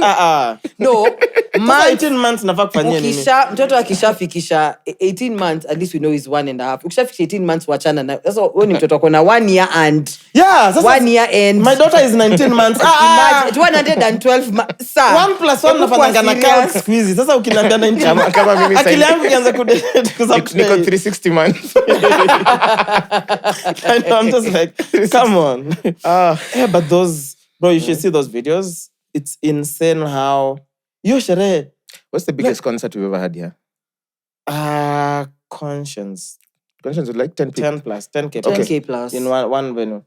No. Sasa 18 months nafaa kufanyia nini? Mtoto akishafikisha 18 months, at least we know is 1.5. Ukishafikisha 18 months wachana na. Sasa wewe ni mtoto ako na 1 year and Yeah, sasa 1 year and my daughter is 19 months. imagine 112 months. 1 plus 1 nafanyanga na count siku hizi. Sasa ukiniambia 19 Kama mimi akili yangu ikianza kusubtract. Niko 360 months. I know, I'm just like, come on. Yeah, but those, bro, you should see those videos. It's insane how you sherehe. What's the biggest concert we've ever had here? Conscience. Conscience was like 10 people. 10 plus, 10K. 10K plus. In one venue.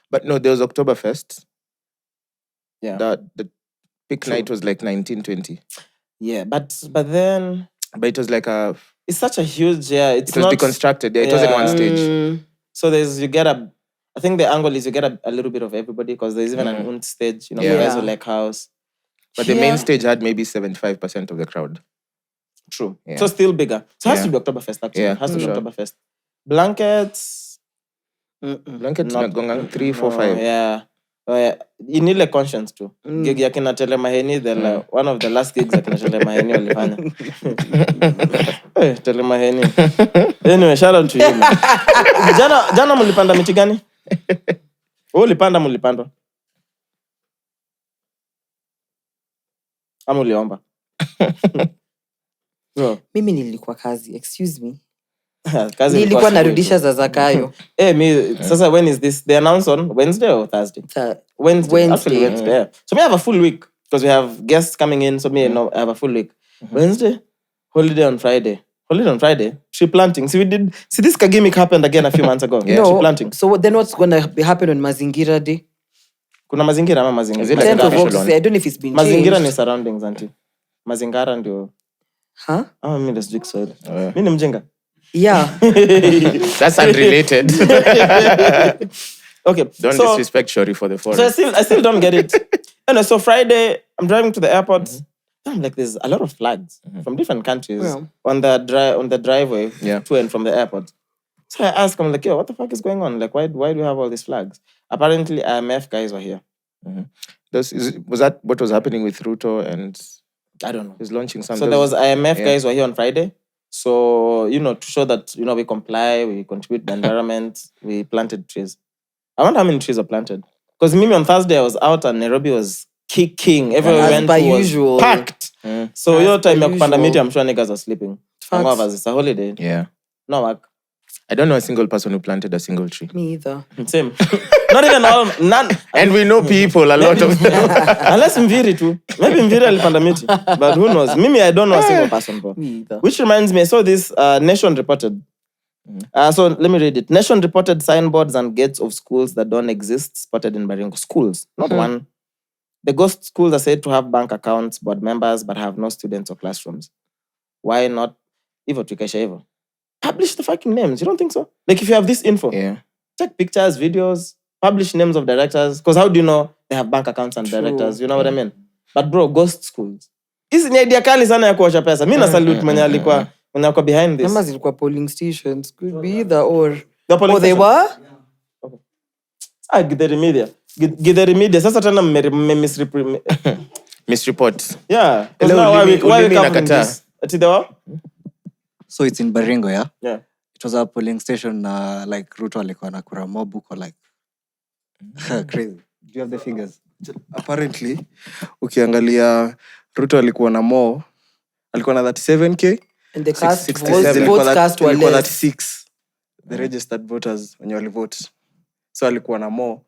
But no, there was Oktoberfest. Yeah. The peak night was like 1920. Yeah, but then But it was like it's such a huge, it was deconstructed. Yeah, it wasn't one stage. So I think the angle is you get a little bit of everybody because there's even an own stage, you guys will like house. But the main stage had maybe 75% of the crowd. True. Yeah. So still bigger. So it has to be Oktoberfest actually. Yeah, It has to be sure. Oktoberfest. Blankets. Blankets Not- not going 3, 4, 5. Yeah. You need like conscience too. Gig ya kina Tele Maheni, one of the last gigs ya kina Tele Maheni walifanya. Tele Maheni. Anyway, shout out to you. Man. Jana mulipanda miti gani? Mulipandwa. Ama uliomba? Mimi nilikuwa kazi, excuse me. Kazi Nilikuwa narudisha za Zakayo. Sasa when is this? They announce on Wednesday or Thursday? Wednesday. Actually Wednesday. Yeah. So me have a full week because we have guests coming in. So me I have a full week. Wednesday, holiday on Friday. Tree planting. See this gimmick happened again a few months ago. Yeah. Tree planting. So then what's gonna happen on Mazingira Day? Kuna mazingira ama mazingira? Is it like 10th of official August. one? I don't know if it's been Mazingira changed. ni surroundings anti. Mazingara ndio. Huh? Mimi ndio sijui Kiswahili. Mimi ni mjinga. Yeah. That's unrelated. Okay. Don't disrespect Shori for the forest. So I still don't get it. Anyway, so Friday, I'm driving to the airport. I'm like, there's a lot of flags from different countries on the driveway to and from the airport. So I asked, I'm like, yo, what the fuck is going on? Like, why do you have all these flags? Apparently, IMF guys were here. Was that what was happening with Ruto and... I don't know. He's launching something. So there was IMF guys were here on Friday. So, to show that, we comply, we contribute to the environment, we planted trees. I wonder how many trees were planted. Because Mimi on Thursday, I was out and Nairobi was kicking. Everywhere we went by was usual. packed. So your time ya kupanda usual. miti, I'm sure niggas are sleeping. Hangovers, it's a holiday. Yeah. No work. I don't know a single person who planted a single tree. Me either. Same. Not even all, none. And we know people, a lot of them. Unless Mviri too. Maybe Mviri alipanda miti. But who knows? Mimi, I don't know a single person, bro. Me either. Which reminds me, I saw this Nation reported. So let me read it. Nation reported signboards and gates of schools that don't exist spotted in Baringo. Schools, not one. The ghost schools are said to have bank accounts, board members, but have no students or classrooms. Why not? Evo Tukesha Evo. Publish the fucking names. You don't think so? Like if you have this info, take pictures, videos, publish names of directors. Because how do you know they have bank accounts and directors? You know what I mean? But bro, ghost schools. Hizi ni idea kali sana ya kuosha pesa. Mimi na salute mwenye alikuwa behind this. Numbers ilikuwa polling stations. Could be either or. The polling They station. were? Githeri media. Githeri media. Sasa tena Misreport. Yeah. Hello, Now why we ulimi covering inakataa. this? Ati they were? So it's in Baringo, yeah? Yeah. It was a polling station, like Ruto alikuwa na kura mob or like crazy. Do you have the figures? Apparently, ukiangalia Ruto alikuwa na more, alikuwa na 37k. And the cast 67. votes cast were Ilikuwa less. 36. The registered voters wenye walivote. So alikuwa na more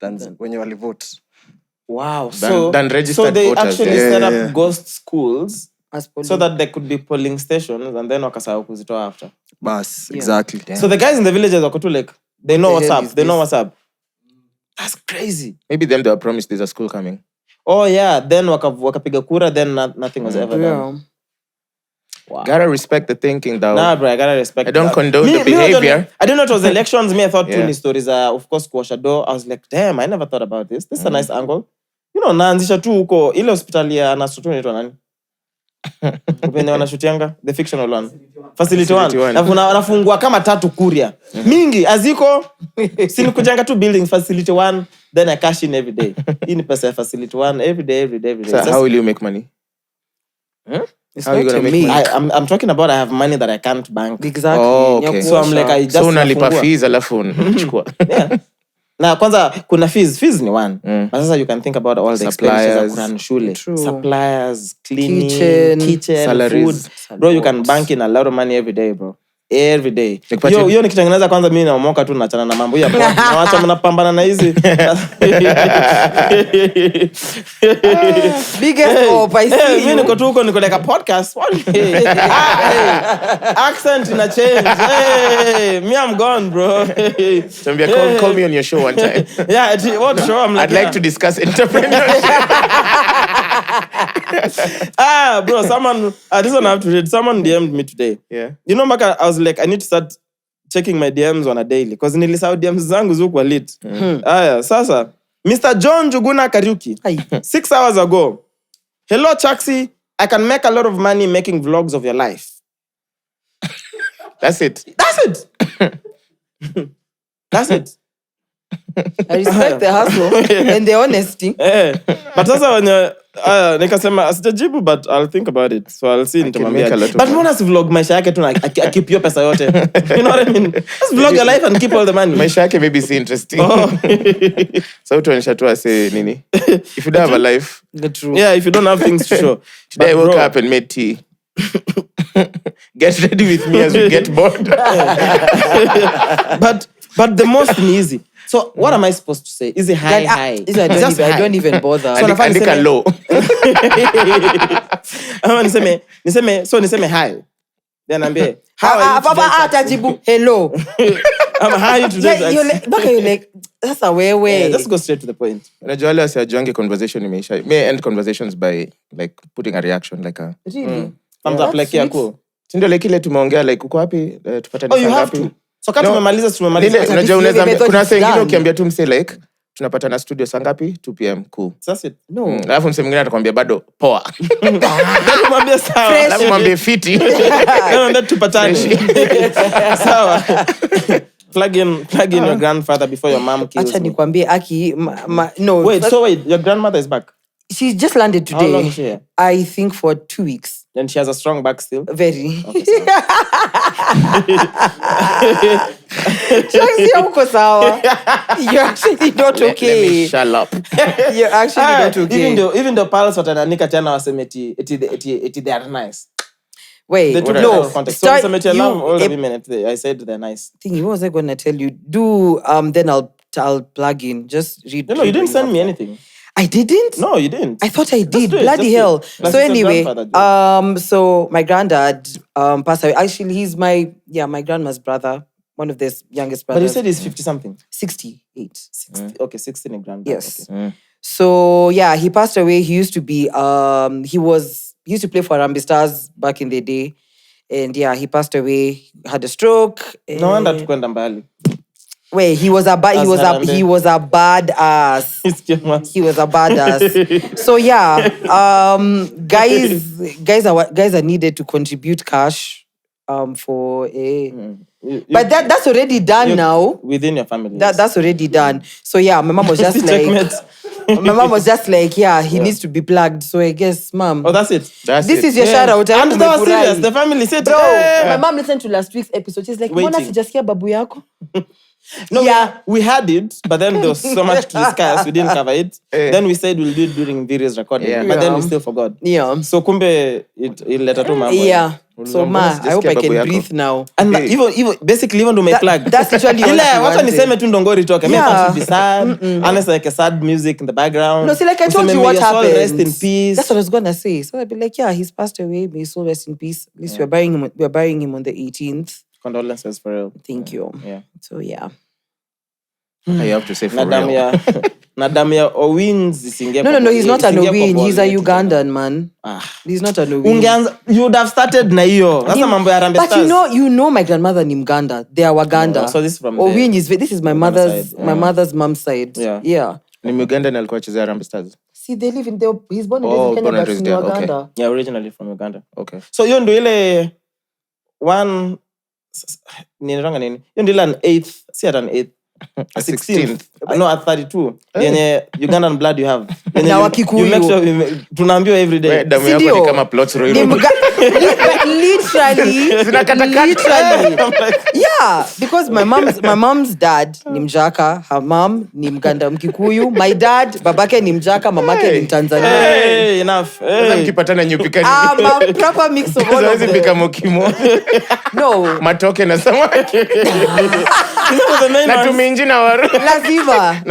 than wenye walivote. Wow. Than registered so they voters. actually Yeah, set up yeah. ghost schools As polling. so that there could be polling stations and then wakasahau kuzitoa after. Bas, exactly. So the guys in the villages wako tu like, they know What the what's hell up. is They know this? what's up. That's crazy. Maybe them they were promised there's a school coming. Oh yeah, then wakapiga kura, then nothing was ever done. Wow. Gotta respect the thinking though. Nah, bro, I gotta respect I don't that. condone the I behavior. didn't know it was elections. I thought Yeah. two stories are, of course, Kwashado. I was like, damn, I never thought about this. This is a nice angle. naanzisha tu huko ile hospitali ya Ernest inaitwa nani? Upende wanashutianga the fictional one. Facility 1. Nafungua kama 3 kuria. Mingi aziko sini kujanga tu building facility 1 then I cash in every day. Hii ni pesa ya facility 1 every day. So how will you make money? It's how are you not gonna to make make. money? I'm talking about I have money that I can't bank. Exactly. Oh, okay. So I'm like I just unalipa fees alafu unachukua. Yeah. Na kwanza kuna fees ni one. But sasa you can think about all the expenses za shule. Suppliers, cleaning, kitchen, salaries, food. Bro, you can bank in a lot of money every day, bro. Every day. Hiyo nikitengeneza kwanza mimi naomoka tu naachana na mambo ya bro. Naacha mnapambana na hizi. Biggest hope I see. Mimi niko tu huko niko like a podcast. Accent ina change. Hey, me I'm gone, bro. Tambia call me on your show one time. Yeah, what show? I'm like I'd like to discuss entrepreneurship. Bro, someone this one I have to read. Someone DM'd me today. Yeah. You know, Maka, I was like, I need to start checking my DMs on a daily because nilisahau DMs zangu zikuwa lit. Sasa Mr. John Oguna Kariuki. 6 hours ago. Hello Chaxy, I can make a lot of money making vlogs of your life. That's it. That's it. I respect the hustle and the honesty. But sasa when nikasema asijajibu but I'll think about it. So I'll see nitamwambia. But mbona si vlog maisha yake tu keep hiyo pesa yote. You know what I mean? Just vlog your life and keep all the money. Maisha yake maybe si interesting. So tuonyesha tu ase nini? If you don't have a life. True. Yeah, if you don't have things to show. Today I woke up and made tea. Get ready with me as we get bored. But the most easy. So what am I supposed to say? Is it high? I don't even bother. So andika low. Niseme high. Then ambie atajibu hello. How you today? You're like that's a way. Let's go straight to the point. Unajua wale wasiajuange conversation imeisha. May end conversations by like putting a reaction like a really? Thumbs up like cool. Ndio like ile tumeongea like uko wapi tupatane saa ngapi? So kama tumemaliza. Unajua unaweza kuna saa nyingine ukiambia tu mse like tunapatana studio saa ngapi 2 p.m. cool. That's it. No. Alafu mse mwingine atakwambia bado poa. Mwambie sawa. Alafu mwambie fiti. Ndio tupatane. Sawa. Plug in your grandfather before your mom kills. Acha nikwambie Aki no. Wait, your grandmother is back. She just landed today. How long is she here? I think for 2 weeks. And she has a strong back still? Very. Okay, Chaxy, uko sawa. You're actually not okay. Let me shut up. You're actually not okay. Even the pals watananika tena waseme eti they are nice. Wait, no. So love all the women. I said they're nice. What was I going to tell you? Then I'll plug in. Just read. No, you didn't send me anything. I didn't? No, you didn't. I thought I did. Bloody hell. So anyway, so my granddad passed away. Actually, he's my grandma's brother. One of their youngest brothers. But you said he's 50-something. 68. 60. Okay, 16 in granddad. Yes. Okay. So yeah, he passed away. He used to be he used to play for Harambee Stars back in the day. And yeah, he passed away, had a stroke. No wonder tukwenda mbali. Wait, he was a badass. He was a badass. So yeah, guys are needed to contribute cash for a but that's already done now. Within your family. That's already done. So yeah, my mom was just like, yeah, he needs to be plugged. So I guess, mom. Oh, that's it. This is your shout out. And that was serious. The family said, bro, my mom listened to last week's episode. She's like, mbona sijasikia babu yako? No, yeah, we had it, but then there was so much to discuss, we didn't cover it. Then we said we'll do it during various recording, but then we still forgot. Yeah. So kumbe it let to mambo. Yeah. So I hope I can breathe now. And even basically even to my plug. That's literally what niseme tu ndongori talk. I mean, it should be sad. Honest, like a sad music in the background. No, see, like I told you what happened. Rest in peace. That's what I was gonna say. So I'd be like, yeah, he's passed away. May his soul rest in peace. At least we're burying him on the 18th. Condolences for real. Thank you. Yeah. So yeah. You have to say for real. Nadamia Owens isinge. No, he's not an Owin. He's a Ugandan man. He's not an Owin. You would have started na hiyo. Sasa mambo ya Harambee Stars. But you know my grandmother ni Mganda. They are Waganda. So this is from Owin this is my mother's mom's side. Yeah. Ni Muganda na alikuwa chezea Harambee Stars. See, they live in he's born in Oh, Kenya, born and but raised in there. Uganda. Okay. Yeah, originally from Uganda. Okay. So hiyo ndio ile one nini? Hiyo ndio ile an 8th, see at an 8th. A 16th. No, at 32. Yenye Ugandan blood you have. Na Wakikuyu. You make sure tunaambiwa every day. Damu yako ni kama plots Roy. Literally. Yeah, because my mom's dad ni Mjaka, her mom ni Mganda Mkikuyu, my dad babake ni Mjaka, mamake ni Mtanzania. Hey, enough. Sasa mkipatana nyupika nini? A proper mix of all of them. Pika mokimo. No. Matoke na samaki. Na tuminji na waru. Lazima.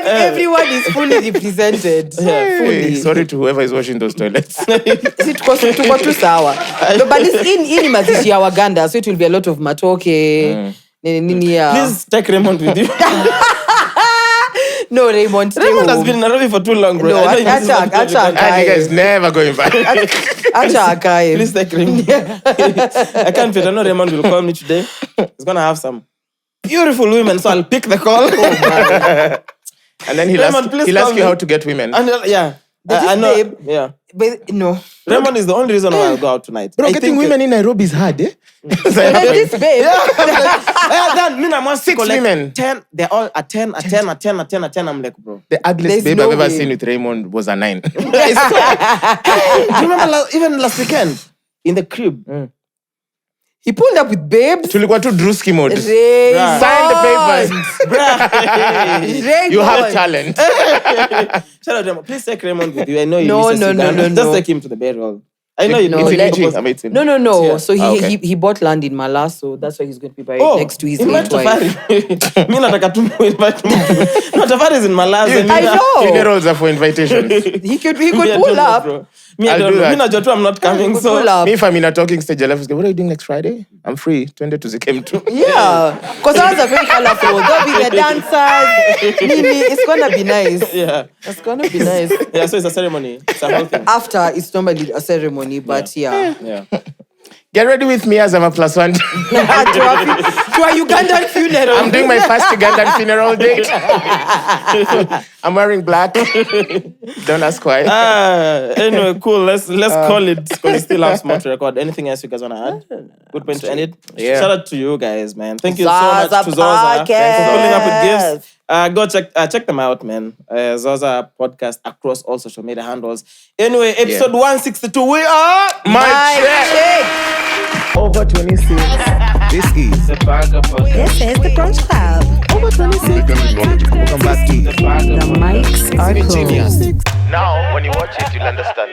Everyone is fully represented. Fully. Sorry to whoever is washing those toilets. Si tuko tu sawa. No, but this in mazishi ya Waganda, so it will be a lot of matoke. Please take Raymond with you. No, Raymond has been in Nairobi for too long, bro. No, Acha, you guys never going back. Acha, please take Raymond. I can't fit. I know Raymond will call me today. He's gonna have some beautiful women, so I'll pick the call. And then he'll ask you how to get women. And yeah. I know. Babe, yeah. But no. Raymond is the only reason why I'll go out tonight. Bro, getting women in Nairobi is hard, eh? This babe. Then me and Mwass 6 women. 10. They're all a 10, a 10, a 10, a 10, a 10. I'm like, bro. The ugliest babe I've ever seen with Raymond was a 9. Do you remember even last weekend in the crib? He pulled up with babes. Tulikuwa tu Drewski mode. Sign the papers. You have talent. Shout out Raymond. Please take Raymond with you. I know you No. Just take him to the burial. I know you know. No. Yeah. So he bought land in Mala, so that's why he's going to be buried next to his late wife. Mi nataka tu invite him. No, Tafari is in Mala. I know. Funerals are for invitations. He could pull up. I'll do that. I'm not coming. So pull if I'm in a talking stage, I'll what are you doing next Friday? I'm free. 20 to Zikem too. Yeah. Because ours are very colorful. They'll be the dancers. Mimi, it's gonna be nice. Yeah. It's gonna be nice. Yeah, so it's a ceremony. It's a whole thing. After, it's normally a ceremony, but yeah. Get ready with me as I'm a +1. to a Ugandan funeral. I'm doing my first Ugandan funeral date. I'm wearing black. Don't ask why. Anyway, cool. Let's call it because we still have more to record. Anything else you guys want to add? Good point to end it. Yeah. Shout out to you guys, man. Thank you so much to Zoza for pulling up with gifts. Go check them out, man. Zoza podcast across all social media handles. Anyway, episode 162. We are my check. Over 26. This is the Brunch Club. Over 26. Welcome back to The mics are cool. Now, when you watch it, you'll understand.